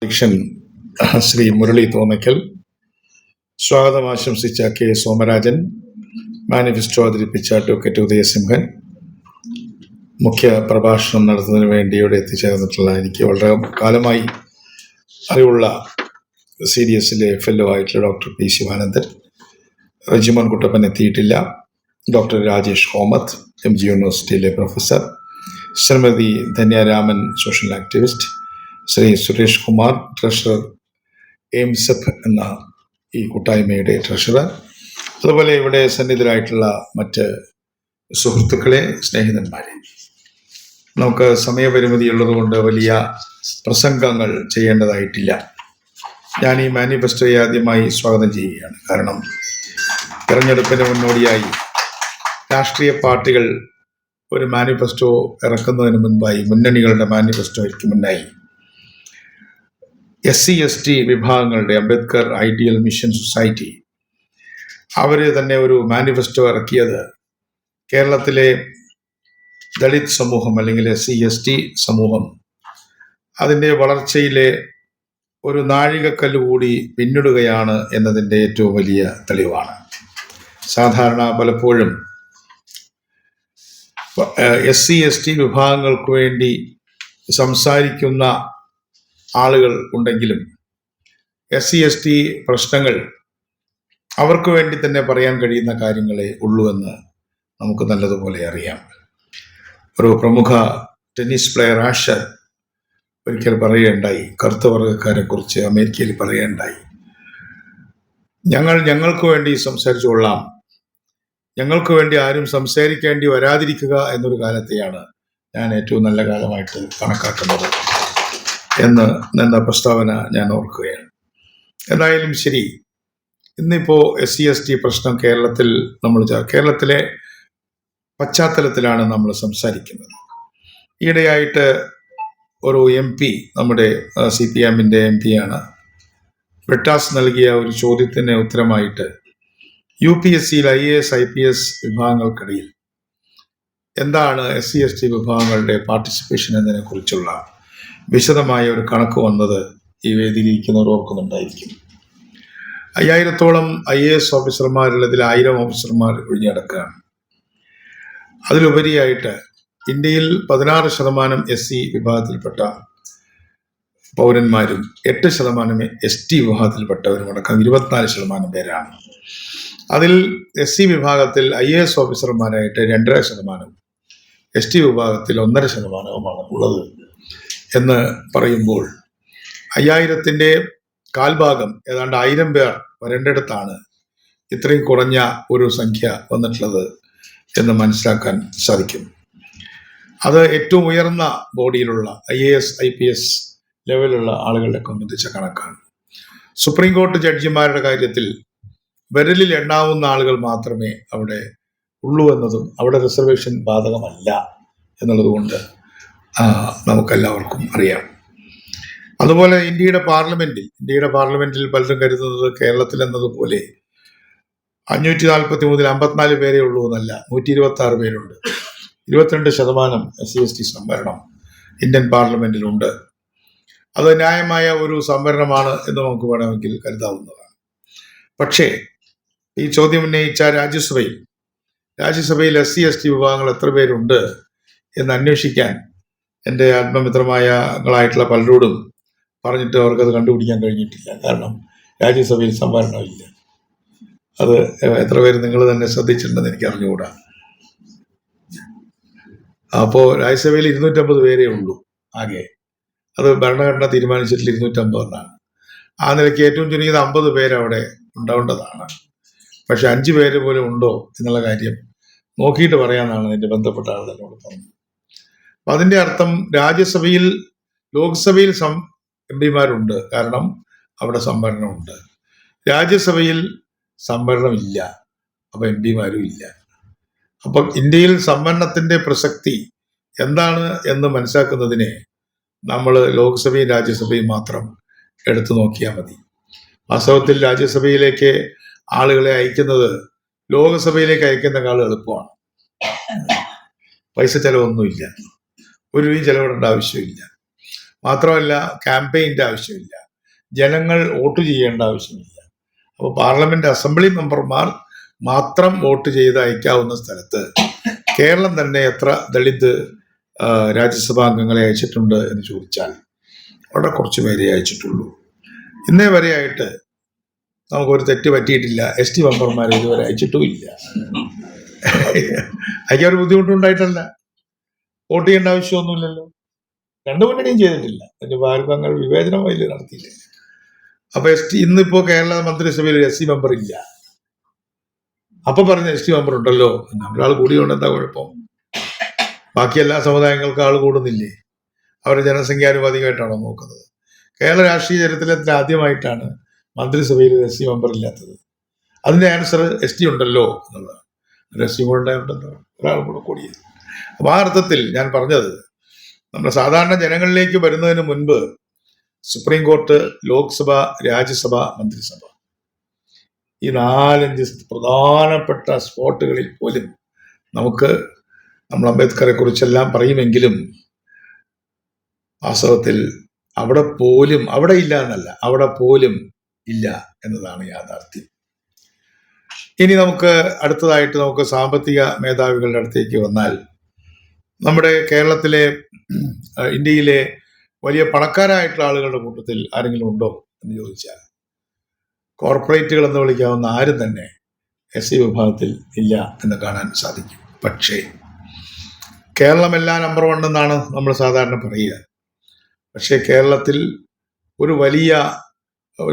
അധ്യക്ഷൻ ശ്രീ മുരളി തോന്നയ്ക്കൽ, സ്വാഗതം ആശംസിച്ച K Somarajan, manifesto അവതരിപ്പിച്ച അഡ്വക്കേറ്റ് ഉദയസിംഹൻ, മുഖ്യ പ്രഭാഷണം നടത്തുന്നതിന് വേണ്ടി ഇവിടെ എത്തിച്ചേർന്നിട്ടുള്ള എനിക്ക് വളരെ കാലമായി അറിവുള്ള CDSലെ FLO ആയിട്ടുള്ള ഡോക്ടർ P. ശിവാനന്ദൻ, റെജിമോൻ കുട്ടപ്പൻ എത്തിയിട്ടില്ല, ഡോക്ടർ രാജേഷ് കോമത്ത്, MG യൂണിവേഴ്സിറ്റിയിലെ professor, Shrimati Dhanyaraman social activist, Shri Suresh Kumar treasurer, എയിംസെപ്പ് എന്ന ഈ കൂട്ടായ്മയുടെ ട്രഷറർ, അതുപോലെ ഇവിടെ സന്നിധരായിട്ടുള്ള മറ്റ് സുഹൃത്തുക്കളെ, സ്നേഹിതന്മാരെ, നമുക്ക് സമയപരിമിതി ഉള്ളതുകൊണ്ട് വലിയ പ്രസംഗങ്ങൾ ചെയ്യേണ്ടതായിട്ടില്ല. ഞാൻ ഈ മാനിഫെസ്റ്റോയെ ആദ്യമായി സ്വാഗതം ചെയ്യുകയാണ്. കാരണം തെരഞ്ഞെടുപ്പിന് മുന്നോടിയായി രാഷ്ട്രീയ പാർട്ടികൾ ഒരു മാനിഫെസ്റ്റോ ഇറക്കുന്നതിന് മുൻപായി, മുന്നണികളുടെ മാനിഫെസ്റ്റോയ്ക്ക് മുന്നായി SC/ST വിഭാഗങ്ങളുടെ അംബേദ്കർ ഐഡിയൽ മിഷൻ സൊസൈറ്റി അവർ തന്നെ ഒരു മാനിഫെസ്റ്റോ ഇറക്കിയത് കേരളത്തിലെ ദളിത് സമൂഹം അല്ലെങ്കിൽ SC/ST സമൂഹം അതിൻ്റെ വളർച്ചയിലെ ഒരു നാഴികക്കല്ല് കൂടി പിന്നിടുകയാണ് എന്നതിൻ്റെ ഏറ്റവും വലിയ തെളിവാണ്. സാധാരണ പലപ്പോഴും SC/ST വിഭാഗങ്ങൾക്ക് വേണ്ടി സംസാരിക്കുന്ന ആളുകൾ ഉണ്ടെങ്കിലും SC/ST പ്രശ്നങ്ങൾ അവർക്ക് വേണ്ടി തന്നെ പറയാൻ കഴിയുന്ന കാര്യങ്ങളെ ഉള്ളൂ എന്ന് നമുക്ക് നല്ലതുപോലെ അറിയാം. ഒരു പ്രമുഖ ടെന്നീസ് പ്ലെയർ ആഷർ ഒരിക്കൽ പറയുകയുണ്ടായി, കറുത്ത വർഗ്ഗക്കാരെ കുറിച്ച് അമേരിക്കയിൽ പറയുകയുണ്ടായി, ഞങ്ങൾക്ക് വേണ്ടി സംസാരിച്ചു കൊള്ളാം, ഞങ്ങൾക്ക് വേണ്ടി ആരും സംസാരിക്കേണ്ടി വരാതിരിക്കുക എന്നൊരു കാലത്തെയാണ് ഞാൻ ഏറ്റവും നല്ല കാലമായിട്ട് കണക്കാക്കുന്നത് എന്ന പ്രസ്താവന ഞാൻ ഓർക്കുകയാണ്. എന്തായാലും ശരി, ഇന്നിപ്പോൾ SC/ST പ്രശ്നം കേരളത്തിലെ പശ്ചാത്തലത്തിലാണ് നമ്മൾ സംസാരിക്കുന്നത്. ഈയിടെയായിട്ട് ഒരു MP, നമ്മുടെ CPMന്റെ MP-യാണ്, ബ്രിട്ടാസ് നൽകിയ ഒരു ചോദ്യത്തിന് ഉത്തരമായിട്ട് UPSCയിൽ IAS IPS വിഭാഗങ്ങൾക്കിടയിൽ എന്താണ് SC/ST വിഭാഗങ്ങളുടെ പാർട്ടിസിപ്പേഷൻ എന്നതിനെ കുറിച്ചുള്ള വിശദമായ ഒരു കണക്ക് വന്നത് ഈ വേദിയിലിരിക്കുന്നവർ ഓർക്കുന്നുണ്ടായിരിക്കും. 5000-ഓളം IAS ഓഫീസർമാരുള്ളതിൽ 1000 ഓഫീസർമാർ ഒഴിഞ്ഞടക്കുകയാണ്. അതിലുപരിയായിട്ട് ഇന്ത്യയിൽ 16% SC വിഭാഗത്തിൽപ്പെട്ട പൗരന്മാരും 8% ST വിഭാഗത്തിൽപ്പെട്ടവരും അടക്കം 24% പേരാണ്. അതിൽ SC വിഭാഗത്തിൽ IAS ഓഫീസർമാരായിട്ട് 2.5%, ST വിഭാഗത്തിൽ 1.5%മാണ് ഉള്ളത് എന്ന് പറയുമ്പോൾ 5000-ന്റെ കാൽഭാഗം, ഏതാണ്ട് 1000 പേർ വരേണ്ടിടത്താണ് ഇത്രയും കുറഞ്ഞ ഒരു സംഖ്യ വന്നിട്ടുള്ളത് എന്ന് മനസ്സിലാക്കാൻ സാധിക്കും. അത് ഏറ്റവും ഉയർന്ന ബോഡിയിലുള്ള IAS IPS ലെവലുള്ള ആളുകളെ സംബന്ധിച്ച കണക്കാണ്. സുപ്രീം കോടതി ജഡ്ജിമാരുടെ കാര്യത്തിൽ വിരലിൽ എണ്ണാവുന്ന ആളുകൾ മാത്രമേ അവിടെ ഉള്ളൂ എന്നതും അവിടെ റിസർവേഷൻ ബാധകമല്ല എന്നുള്ളത് കൊണ്ട് നമുക്കെല്ലാവർക്കും അറിയാം. അതുപോലെ ഇന്ത്യയുടെ പാർലമെന്റിൽ പലരും കരുതുന്നത് കേരളത്തിൽ എന്നതുപോലെ 540 മുതൽ 54 പേരേ ഉള്ളൂ എന്നല്ല, 126 പേരുണ്ട്. 22% SC/ST സംവരണം ഇന്ത്യൻ പാർലമെന്റിലുണ്ട്. അത് ന്യായമായ ഒരു സംവരണമാണ് എന്ന് നമുക്ക് വേണമെങ്കിൽ കരുതാവുന്നതാണ്. പക്ഷേ ഈ ചോദ്യം ഉന്നയിച്ച രാജ്യസഭയിൽ SC/ST വിഭാഗങ്ങൾ എത്ര പേരുണ്ട് എന്ന് അന്വേഷിക്കാൻ എൻ്റെ ആത്മമിത്രമായിട്ടുള്ള പലരോടും പറഞ്ഞിട്ട് അവർക്കത് കണ്ടുപിടിക്കാൻ കഴിഞ്ഞിട്ടില്ല. കാരണം രാജ്യസഭയിൽ സംവരണമില്ല. അത് എത്ര പേര് നിങ്ങൾ തന്നെ ശ്രദ്ധിച്ചിട്ടുണ്ടെന്ന് എനിക്ക് അറിഞ്ഞുകൂടാ. അപ്പോൾ രാജ്യസഭയിൽ 250 പേരേ ഉള്ളൂ ആകെ. അത് ഭരണഘടന തീരുമാനിച്ചിട്ടുള്ള 250 ആ നിലയ്ക്ക് ഏറ്റവും ചുരുങ്ങിയത് 50 പേര് അവിടെ ഉണ്ടാവേണ്ടതാണ്. പക്ഷെ 5 പേര് പോലും ഉണ്ടോ എന്നുള്ള കാര്യം നോക്കിയിട്ട് പറയാമെന്നാണ് എൻ്റെ ബന്ധപ്പെട്ട ആളുകൾ എന്നോട് പറഞ്ഞത്. അപ്പം അതിൻ്റെ അർത്ഥം ലോക്സഭയിൽ MP-മാരുണ്ട്, കാരണം അവിടെ സംവരണമുണ്ട്. രാജ്യസഭയിൽ സംവരണമില്ല, അപ്പം MP-മാരും ഇല്ല. അപ്പം ഇന്ത്യയിൽ സംവരണത്തിൻ്റെ പ്രസക്തി എന്താണ് എന്ന് മനസ്സിലാക്കുന്നതിന് നമ്മൾ ലോക്സഭയും രാജ്യസഭയും മാത്രം എടുത്തു നോക്കിയാൽ മതി. വാസ്തവത്തിൽ രാജ്യസഭയിലേക്ക് ആളുകളെ അയക്കുന്നത് ലോകസഭയിലേക്ക് അയക്കുന്നതിനേക്കാൾ എളുപ്പമാണ്. പൈസ ചെലവൊന്നുമില്ല, ഒരു രൂപയും ചെലവിടേണ്ട ആവശ്യമില്ല. മാത്രമല്ല ക്യാമ്പയിൻ്റെ ആവശ്യമില്ല, ജനങ്ങൾ വോട്ട് ചെയ്യേണ്ട ആവശ്യമില്ല. അപ്പോൾ പാർലമെന്റ് അസംബ്ലി മെമ്പർമാർ മാത്രം വോട്ട് ചെയ്ത് അയക്കാവുന്ന സ്ഥലത്ത് കേരളം തന്നെ എത്ര ദളിത് രാജ്യസഭാ അംഗങ്ങളെ അയച്ചിട്ടുണ്ട് എന്ന് ചോദിച്ചാൽ വളരെ കുറച്ച് പേരെ അയച്ചിട്ടുള്ളൂ. ഇന്നേ വരെയായിട്ട് നമുക്കൊരു തെറ്റ് പറ്റിയിട്ടില്ല. ST മെമ്പർമാർ ഇതുവരെ അയച്ചിട്ടുമില്ല. അയക്കാൻ ഒരു ബുദ്ധിമുട്ടുണ്ടായിട്ടല്ല, വോട്ട് ചെയ്യേണ്ട ആവശ്യമൊന്നുമില്ലല്ലോ. രണ്ടു മുന്നണിയും ചെയ്തിട്ടില്ല. അതിന്റെ ഭാരതങ്ങൾ വിവേചനം വലിയ നടത്തിയില്ല. അപ്പൊ ഇന്നിപ്പോ കേരള മന്ത്രിസഭയിൽ SC മെമ്പർ ഇല്ല. അപ്പൊ പറഞ്ഞ ST മെമ്പർ ഉണ്ടല്ലോ, നമ്മളാൾ കൂടിയോണ്ട് എന്താ കുഴപ്പം? ബാക്കി എല്ലാ സമുദായങ്ങൾക്ക് ആൾ കൂടുന്നില്ലേ? അവരുടെ ജനസംഖ്യാനുപാതികമായിട്ടാണോ നോക്കുന്നത്? കേരള രാഷ്ട്രീയ ചരിത്രത്തിൽ ആദ്യമായിട്ടാണ് മന്ത്രിസഭയിൽ SC മെമ്പർ ഇല്ലാത്തത്. അതിന്റെ ആൻസർ ST ഉണ്ടല്ലോ എന്നുള്ളതാണ്. SC കൂടെ ഉണ്ടായിട്ടുണ്ടല്ലോ, ഒരാൾ കൂടെ കൂടിയത്. അപ്പൊ ആ അർത്ഥത്തിൽ ഞാൻ പറഞ്ഞത്, നമ്മുടെ സാധാരണ ജനങ്ങളിലേക്ക് വരുന്നതിന് മുൻപ് സുപ്രീം കോർട്ട്, ലോക്സഭ, രാജ്യസഭ, മന്ത്രിസഭ, ഈ 4-5 പ്രധാനപ്പെട്ട സ്പോട്ടുകളിൽ പോലും നമുക്ക് നമ്മൾ അംബേദ്കറെ കുറിച്ചെല്ലാം പറയുമെങ്കിലും വാസ്തവത്തിൽ അവിടെ ഇല്ല എന്നല്ല, അവിടെ പോലും ഇല്ല എന്നതാണ് യാഥാർത്ഥ്യം. ഇനി നമുക്ക് അടുത്തതായിട്ട് നമുക്ക് സാമ്പത്തിക മേധാവികളുടെ അടുത്തേക്ക് വന്നാൽ, നമ്മുടെ കേരളത്തിലെ ഇന്ത്യയിലെ വലിയ പണക്കാരായിട്ടുള്ള ആളുകളുടെ കൂട്ടത്തിൽ ആരെങ്കിലും ഉണ്ടോ എന്ന് ചോദിച്ചാൽ കോർപ്പറേറ്റുകൾ എന്ന് വിളിക്കാവുന്ന ആരും തന്നെ SC വിഭാഗത്തിൽ ഇല്ല എന്ന് കാണാൻ സാധിക്കും. പക്ഷേ കേരളമെല്ലാം നമ്പർ 1 എന്നാണ് നമ്മൾ സാധാരണ പറയുക. പക്ഷേ കേരളത്തിൽ ഒരു വലിയ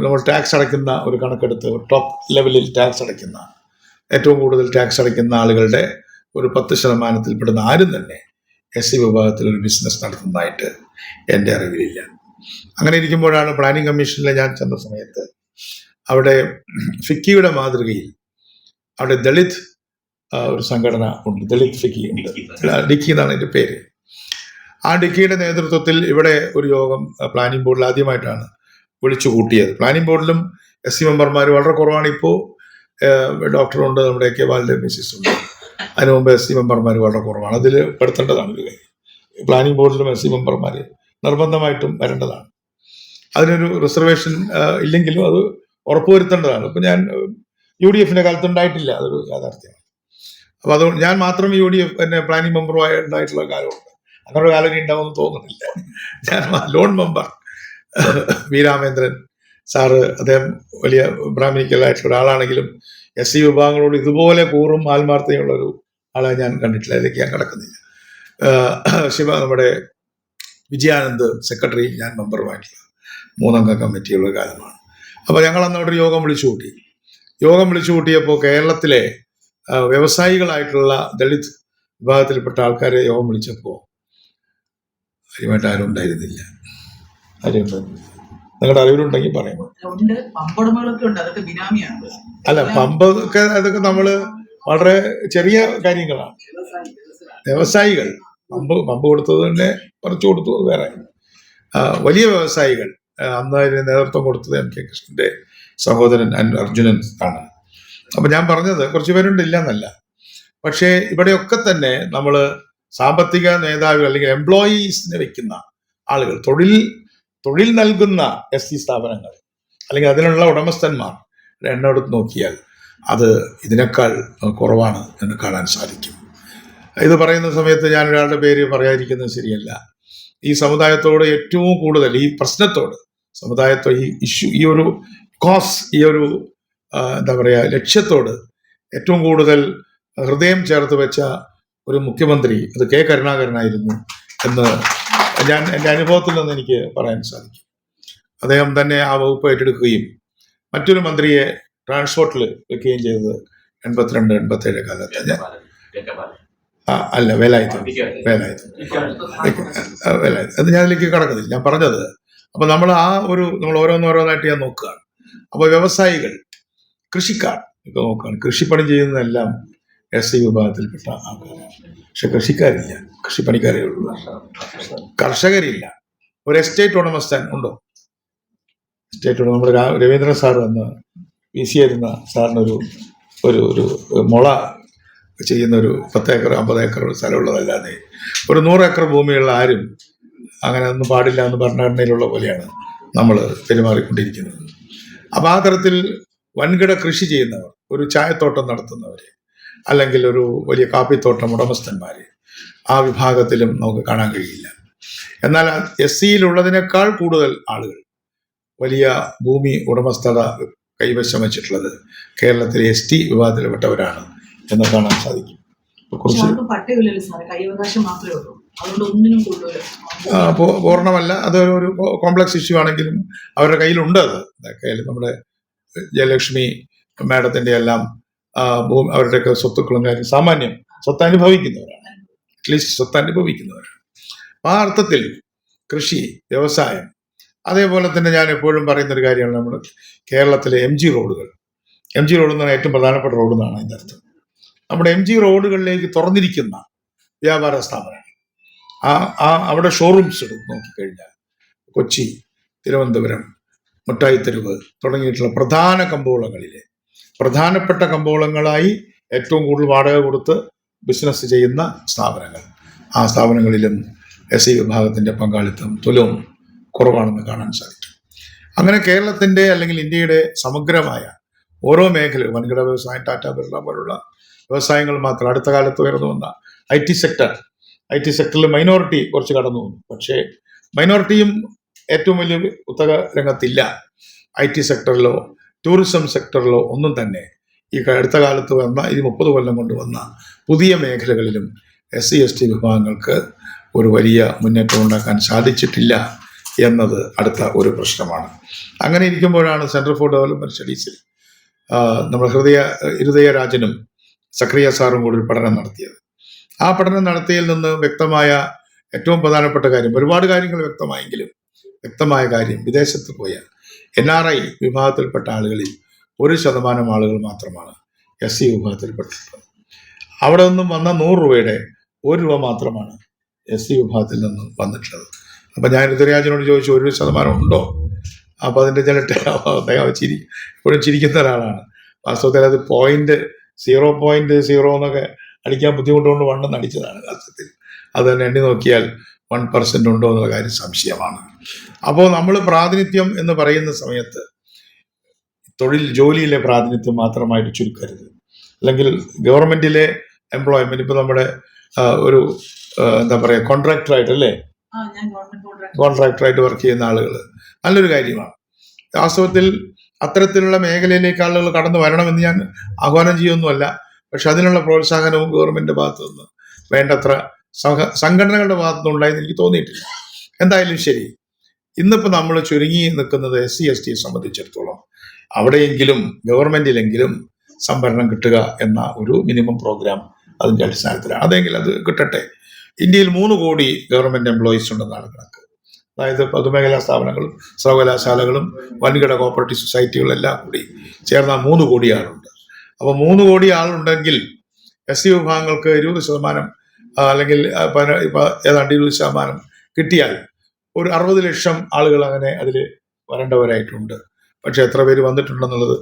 നമ്മൾ ടാക്സ് അടയ്ക്കുന്ന ഒരു കണക്കെടുത്ത് ടോപ്പ് ലെവലിൽ ടാക്സ് അടയ്ക്കുന്ന, ഏറ്റവും കൂടുതൽ ടാക്സ് അടയ്ക്കുന്ന ആളുകളുടെ ഒരു 10% പെടുന്ന ആരും തന്നെ SC വിഭാഗത്തിൽ ഒരു ബിസിനസ് നടത്തുന്നതായിട്ട് എൻ്റെ അറിവിലില്ല. അങ്ങനെ ഇരിക്കുമ്പോഴാണ് പ്ലാനിംഗ് കമ്മീഷനിൽ ഞാൻ ചെന്ന സമയത്ത് അവിടെ ഫിക്കിയുടെ മാതൃകയിൽ അവിടെ ദളിത് ഒരു സംഘടന ഉണ്ട്, ദളിത് ഫിക്കി ഉണ്ട്, ഡിക്കി എന്നാണ് എൻ്റെ പേര്. ആ ഡിക്കിയുടെ നേതൃത്വത്തിൽ ഇവിടെ ഒരു യോഗം പ്ലാനിംഗ് ബോർഡിൽ ആദ്യമായിട്ടാണ് വിളിച്ചു കൂട്ടിയത്. പ്ലാനിംഗ് ബോർഡിലും SC മെമ്പർമാർ വളരെ കുറവാണ്. ഇപ്പോൾ ഡോക്ടറുണ്ട്, നമ്മുടെ AK ബാലൻ മിസ്സിസ് ഉണ്ട്. അതിനു മുമ്പ് SC മെമ്പർമാർ വളരെ കുറവാണ്. അതിൽ പെടുത്തേണ്ടതാണ് ഒരു കാര്യം. പ്ലാനിംഗ് ബോർഡിലും SC മെമ്പർമാർ നിർബന്ധമായിട്ടും വരേണ്ടതാണ്. അതിനൊരു റിസർവേഷൻ ഇല്ലെങ്കിലും അത് ഉറപ്പുവരുത്തേണ്ടതാണ്. ഇപ്പം ഞാൻ UDFന്റെ കാലത്ത് ഉണ്ടായിട്ടില്ല, അതൊരു യാഥാർത്ഥ്യമാണ്. അപ്പോൾ അതുകൊണ്ട് ഞാൻ മാത്രം UDF പ്ലാനിംഗ് മെമ്പറുമായി ഉണ്ടായിട്ടുള്ള കാലമുണ്ട്. അങ്ങനെ ഒരു കാലം ഉണ്ടാവുമെന്ന് തോന്നുന്നില്ല. ഞാൻ ലോൺ മെമ്പർ രാമേന്ദ്രൻ സാറ്, അദ്ദേഹം വലിയ ബ്രാഹ്മണിക്കലായിട്ടുള്ള ഒരാളാണെങ്കിലും SC വിഭാഗങ്ങളോട് ഇതുപോലെ കൂറും ആത്മാർത്ഥതയുള്ള ഒരു ആളെ ഞാൻ കണ്ടിട്ടില്ല. അതിലേക്ക് ഞാൻ കിടക്കുന്നില്ല. നമ്മുടെ വിജയാനന്ദ് സെക്രട്ടറി, ഞാൻ മെമ്പറുമായിട്ടുള്ള 3 അംഗ കമ്മിറ്റിയുള്ള കാലമാണ്. അപ്പോൾ ഞങ്ങൾ അന്ന് അവിടെ ഒരു യോഗം വിളിച്ചു കൂട്ടിയപ്പോൾ കേരളത്തിലെ വ്യവസായികളായിട്ടുള്ള ദളിത് വിഭാഗത്തിൽപ്പെട്ട ആൾക്കാരെ യോഗം വിളിച്ചപ്പോൾ കാര്യമായിട്ട് ആരും ഉണ്ടായിരുന്നില്ല. നിങ്ങളുടെ അറിവിലുണ്ടെങ്കിൽ പറയുമ്പോൾ. അല്ല, പമ്പൊക്കെ അതൊക്കെ നമ്മള് വളരെ ചെറിയ കാര്യങ്ങളാണ്. വ്യവസായികൾ പമ്പ് കൊടുത്തത് തന്നെ കുറച്ചു കൊടുത്തു. വേറെ വലിയ വ്യവസായികൾ അന്ന് അതിന് നേതൃത്വം കൊടുത്തത് MK കൃഷ്ണന്റെ സഹോദരൻ അർജുനൻ ആണ്. അപ്പൊ ഞാൻ പറഞ്ഞത് കുറച്ചു പേരുണ്ടില്ല എന്നല്ല, പക്ഷേ ഇവിടെയൊക്കെ തന്നെ നമ്മൾ സാമ്പത്തിക മേധാവികൾ അല്ലെങ്കിൽ എംപ്ലോയീസിനെ വെക്കുന്ന ആളുകൾ, തൊഴിൽ നൽകുന്ന SC സ്ഥാപനങ്ങൾ അല്ലെങ്കിൽ അതിനുള്ള ഉടമസ്ഥന്മാർ എണ്ണം എടുത്ത് നോക്കിയാൽ അത് ഇതിനേക്കാൾ കുറവാണ് എന്ന് കാണാൻ സാധിക്കും. ഇത് പറയുന്ന സമയത്ത് ഞാൻ ഒരാളുടെ പേര് പറയാതിരിക്കുന്നത് ശരിയല്ല. ഈ സമുദായത്തോട് ഏറ്റവും കൂടുതൽ ഈ പ്രശ്നത്തോട് ഈ ഇഷ്യൂ, ഈ ഒരു കോസ്, ഈ ഒരു എന്താ പറയുക ലക്ഷ്യത്തോട് ഏറ്റവും കൂടുതൽ ഹൃദയം ചേർത്ത് വെച്ച ഒരു മുഖ്യമന്ത്രി അത് K. കരുണാകരനായിരുന്നു എന്ന് എൻ്റെ അനുഭവത്തിൽ നിന്ന് എനിക്ക് പറയാൻ സാധിക്കും. അദ്ദേഹം തന്നെ ആ വകുപ്പ് ഏറ്റെടുക്കുകയും മറ്റൊരു മന്ത്രിയെ ട്രാൻസ്പോർട്ടിൽ വെക്കുകയും ചെയ്തത് 82-87 കാലത്ത്. അല്ല, വേലായുധം. അത് ഞാൻ അതിലേക്ക് കടക്കുന്നില്ല. ഞാൻ പറഞ്ഞത്, അപ്പൊ നമ്മൾ ഓരോന്നോരോന്നായിട്ട് ഞാൻ നോക്കുകയാണ്. അപ്പൊ വ്യവസായികൾ, കൃഷിക്കാർ ഒക്കെ നോക്കുകയാണ്. കൃഷിപ്പണി ചെയ്യുന്നതെല്ലാം SC വിഭാഗത്തിൽപ്പെട്ട ആൾക്കാരാണ്. പക്ഷെ കൃഷിക്കാരില്ല, കൃഷിപ്പണിക്കാരേ ഉള്ളൂ, കർഷകരില്ല. ഒരു എസ്റ്റേറ്റ് ഉടമസ്ഥൻ ഉണ്ടോ? എസ്റ്റേറ്റ് നമ്മുടെ രവീന്ദ്രൻ സാർ എന്ന് PC ആയിരുന്ന സാറിനൊരു ഒരു മുള ചെയ്യുന്ന ഒരു 10 ഏക്കർ 50 ഏക്കർ സ്ഥലമുള്ളതല്ലാതെ ഒരു 100 ഏക്കർ ഭൂമിയുള്ള ആരും അങ്ങനെ ഒന്നും പാടില്ല എന്ന് ഭരണഘടനയിലുള്ള പോലെയാണ് നമ്മൾ പെരുമാറിക്കൊണ്ടിരിക്കുന്നത്. അപ്പം ആ തരത്തിൽ വൻകിട കൃഷി ചെയ്യുന്നവർ, ഒരു ചായത്തോട്ടം നടത്തുന്നവർ, അല്ലെങ്കിൽ ഒരു വലിയ കാപ്പിത്തോട്ടം ഉടമസ്ഥന്മാർ, ആ വിഭാഗത്തിലും നമുക്ക് കാണാൻ കഴിയില്ല. എന്നാൽ SC-യിലുള്ളതിനേക്കാൾ കൂടുതൽ ആളുകൾ വലിയ ഭൂമി ഉടമസ്ഥത കൈവശം വച്ചിട്ടുള്ളത് കേരളത്തിലെ ST വിഭാഗത്തിൽപ്പെട്ടവരാണ് എന്ന് കാണാൻ സാധിക്കും. പൂർണ്ണമല്ല, അതൊരു കോംപ്ലക്സ് ഇഷ്യൂ ആണെങ്കിലും അവരുടെ കയ്യിലുണ്ട്. അത് നമ്മുടെ ജയലക്ഷ്മി മാഡത്തിന്റെ എല്ലാം അവരുടെയൊക്കെ സ്വത്തുക്കളും കാര്യം സാമാന്യം സ്വത്ത് അനുഭവിക്കുന്നവരാണ്, അറ്റ്ലീസ്റ്റ് സ്വത്ത് അനുഭവിക്കുന്നവരാണ്. ആ അർത്ഥത്തിൽ കൃഷി, വ്യവസായം, അതേപോലെ തന്നെ ഞാൻ എപ്പോഴും പറയുന്നൊരു കാര്യമാണ് നമ്മുടെ കേരളത്തിലെ MG റോഡുകൾ. MG റോഡ് എന്ന് പറഞ്ഞാൽ ഏറ്റവും പ്രധാനപ്പെട്ട റോഡ് എന്നാണ് അതിൻ്റെ അർത്ഥം. നമ്മുടെ MG റോഡുകളിലേക്ക് തുറന്നിരിക്കുന്ന വ്യാപാര സ്ഥാപനങ്ങൾ, അവിടെ ഷോറൂംസ് നോക്കിക്കഴിഞ്ഞാൽ കൊച്ചി, തിരുവനന്തപുരം, മുട്ടായിത്തെരുവ് തുടങ്ങിയിട്ടുള്ള പ്രധാന കമ്പോളങ്ങളിലെ പ്രധാനപ്പെട്ട കമ്പോളങ്ങളായി ഏറ്റവും കൂടുതൽ വാടക കൊടുത്ത് ബിസിനസ് ചെയ്യുന്ന സ്ഥാപനങ്ങൾ, ആ സ്ഥാപനങ്ങളിലും SC വിഭാഗത്തിൻ്റെ പങ്കാളിത്തം തുലവും കുറവാണെന്ന് കാണാൻ സാധിക്കും. അങ്ങനെ കേരളത്തിൻ്റെ അല്ലെങ്കിൽ ഇന്ത്യയുടെ സമഗ്രമായ ഓരോ മേഖലകൾ, വൻകിട വ്യവസായം, ടാറ്റ ബിർള പോലുള്ള വ്യവസായങ്ങൾ മാത്രം. അടുത്ത കാലത്ത് ഉയർന്നു വന്ന IT സെക്ടറിൽ മൈനോറിറ്റി കുറച്ച് കടന്നു വന്നു. പക്ഷേ മൈനോറിറ്റിയും ഏറ്റവും വലിയ കുത്തക രംഗത്തില്ല. IT സെക്ടറിലോ ടൂറിസം സെക്ടറിലോ ഒന്നും തന്നെ ഈ അടുത്ത കാലത്ത് വന്ന 30 കൊല്ലം കൊണ്ട് വന്ന പുതിയ മേഖലകളിലും SC/ST വിഭാഗങ്ങൾക്ക് ഒരു വലിയ മുന്നേറ്റം ഉണ്ടാക്കാൻ സാധിച്ചിട്ടില്ല എന്നത് അടുത്ത ഒരു പ്രശ്നമാണ്. അങ്ങനെ ഇരിക്കുമ്പോഴാണ് സെൻറ്റർ ഫോർ ഡെവലപ്മെൻറ്റ് സ്റ്റഡീസിൽ നമ്മുടെ ഇരുദയരാജനും സക്രിയ സാറും കൂടി ഒരു പഠനം നടത്തിയത്. ആ പഠനം നടത്തിയതിൽ നിന്ന് വ്യക്തമായ ഏറ്റവും പ്രധാനപ്പെട്ട കാര്യം, ഒരുപാട് കാര്യങ്ങൾ വ്യക്തമായെങ്കിലും വ്യക്തമായ കാര്യം, വിദേശത്ത് പോയ NRI വിഭാഗത്തിൽപ്പെട്ട ആളുകളിൽ 1% ആളുകൾ മാത്രമാണ് SC വിഭാഗത്തിൽപ്പെട്ടിട്ടുള്ളത്. അവിടെ നിന്നും വന്ന 100 രൂപയുടെ 1 രൂപ മാത്രമാണ് SC വിഭാഗത്തിൽ നിന്നും വന്നിട്ടുള്ളത്. അപ്പം ഞാൻ ഋതുരാജനോട് ചോദിച്ചു, 1% ഉണ്ടോ? അപ്പോൾ അതിൻ്റെ ചില അദ്ദേഹം എപ്പോഴും ചിരിക്കുന്ന ഒരാളാണ്. വാസ്തവത്തിൽ അത് 0.0 എന്നൊക്കെ അടിക്കാൻ ബുദ്ധിമുട്ടുകൊണ്ട് 1 അടിച്ചതാണ്. വാസ്തവത്തിൽ അത് തന്നെ എണ്ണി നോക്കിയാൽ 1% ഉണ്ടോ എന്നുള്ള കാര്യം സംശയമാണ്. അപ്പോൾ നമ്മൾ പ്രാതിനിധ്യം എന്ന് പറയുന്ന സമയത്ത് ജോലിയിലെ പ്രാതിനിധ്യം മാത്രമായിട്ട് ചുരുക്കരുത്. അല്ലെങ്കിൽ ഗവൺമെന്റിലെ എംപ്ലോയ്മെന്റ്, ഇപ്പൊ നമ്മുടെ ഒരു എന്താ പറയുക, കോൺട്രാക്ടറായിട്ടല്ലേ, കോൺട്രാക്ടറായിട്ട് വർക്ക് ചെയ്യുന്ന ആളുകൾ നല്ലൊരു കാര്യമാണ്. വാസ്തവത്തിൽ അത്തരത്തിലുള്ള മേഖലയിലേക്ക് ആളുകൾ കടന്നു വരണമെന്ന് ഞാൻ ആഹ്വാനം ചെയ്യുന്നതല്ല. പക്ഷെ അതിനുള്ള പ്രോത്സാഹനവും ഗവൺമെന്റിന്റെ ഭാഗത്തു നിന്ന് വേണ്ടത്ര സംഘടനകളുടെ ഭാഗത്തുനിന്ന് ഉണ്ടായെന്ന് എനിക്ക് തോന്നിയിട്ടില്ല. എന്തായാലും ശരി, ഇന്നിപ്പോൾ നമ്മൾ ചുരുങ്ങി നിൽക്കുന്നത് SC/STയെ സംബന്ധിച്ചിടത്തോളം അവിടെയെങ്കിലും ഗവൺമെന്റിലെങ്കിലും സംവരണം കിട്ടുക എന്ന ഒരു മിനിമം പ്രോഗ്രാം അതിൻ്റെ അടിസ്ഥാനത്തിലാണ്. അതെങ്കിൽ അത് കിട്ടട്ടെ. ഇന്ത്യയിൽ 3 കോടി ഗവൺമെന്റ് എംപ്ലോയീസ് ഉണ്ടെന്നാണ് കണക്ക്. അതായത് പൊതുമേഖലാ സ്ഥാപനങ്ങളും സർവകലാശാലകളും വൻകിട കോപ്പറേറ്റീവ് സൊസൈറ്റികളും എല്ലാം കൂടി ചേർന്നാൽ 3 കോടി ആളുണ്ട്. അപ്പോൾ 3 കോടി ആളുണ്ടെങ്കിൽ SC വിഭാഗങ്ങൾക്ക് 20% അല്ലെങ്കിൽ ഏതാണ്ട് 20% കിട്ടിയാൽ ഒരു 60 ലക്ഷം ആളുകൾ അങ്ങനെ അതിൽ വരേണ്ടവരായിട്ടുണ്ട്. പക്ഷെ എത്ര പേര് വന്നിട്ടുണ്ടെന്നുള്ളത്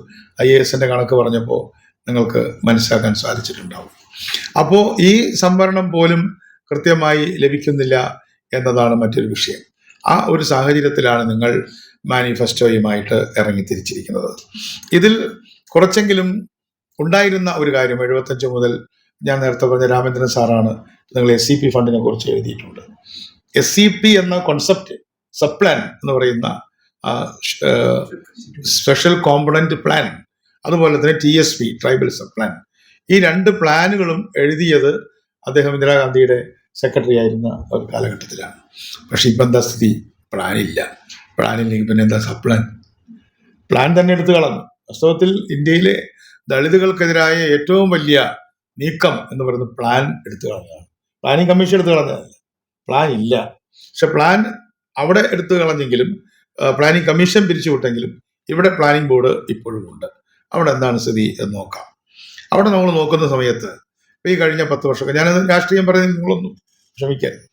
IASന്റെ കണക്ക് പറഞ്ഞപ്പോൾ നിങ്ങൾക്ക് മനസ്സിലാക്കാൻ സാധിച്ചിട്ടുണ്ടാവും. അപ്പോൾ ഈ സംവരണം പോലും കൃത്യമായി ലഭിക്കുന്നില്ല എന്നതാണ് മറ്റൊരു വിഷയം. ആ ഒരു സാഹചര്യത്തിലാണ് നിങ്ങൾ മാനിഫെസ്റ്റോയുമായിട്ട് ഇറങ്ങി തിരിച്ചിരിക്കുന്നത്. ഇതിൽ കുറച്ചെങ്കിലും ഉണ്ടായിരുന്ന ഒരു കാര്യം, 75 മുതൽ ഞാൻ നേരത്തെ പറഞ്ഞ രാമേന്ദ്രൻ സാറാണ് നിങ്ങൾ SCP ഫണ്ടിനെ കുറിച്ച് എഴുതിയിട്ടുണ്ട്. SCP എന്ന കോൺസെപ്റ്റ്, സബ്പ്ലാൻ എന്ന് പറയുന്ന സ്പെഷ്യൽ കോമ്പണന്റ് പ്ലാൻ, അതുപോലെ തന്നെ TSP ട്രൈബൽ സബ് പ്ലാൻ, ഈ 2 പ്ലാനുകളും എഴുതിയത് അദ്ദേഹം ഇന്ദിരാഗാന്ധിയുടെ സെക്രട്ടറി ആയിരുന്ന ഒരു കാലഘട്ടത്തിലാണ്. പക്ഷെ ഇപ്പം എന്താ സ്ഥിതി? പ്ലാനില്ല. പ്ലാനില്ലെങ്കിൽ പിന്നെ എന്താ സബ് പ്ലാൻ? പ്ലാൻ തന്നെ എടുത്തു കളഞ്ഞു. വാസ്തവത്തിൽ ഇന്ത്യയിലെ ദളിതുകൾക്കെതിരായ ഏറ്റവും വലിയ നീക്കം എന്ന് പറയുന്നത് പ്ലാൻ എടുത്തു കളഞ്ഞതാണ്. പ്ലാനിങ് കമ്മീഷൻ എടുത്തു കളഞ്ഞതല്ല, പ്ലാൻ ഇല്ല. പക്ഷെ പ്ലാൻ അവിടെ എടുത്തു കളഞ്ഞെങ്കിലും പ്ലാനിങ് കമ്മീഷൻ പിരിച്ചുവിട്ടെങ്കിലും ഇവിടെ പ്ലാനിങ് ബോർഡ് ഇപ്പോഴും ഉണ്ട്. അവിടെ എന്താണ് സ്ഥിതി എന്ന് നോക്കാം. അവിടെ നമ്മൾ നോക്കുന്ന സമയത്ത് ഈ കഴിഞ്ഞ 10 വർഷം, ഞാനത് രാഷ്ട്രീയം പറയുന്നത് നിങ്ങളൊന്നും ക്ഷമിക്കരുത്,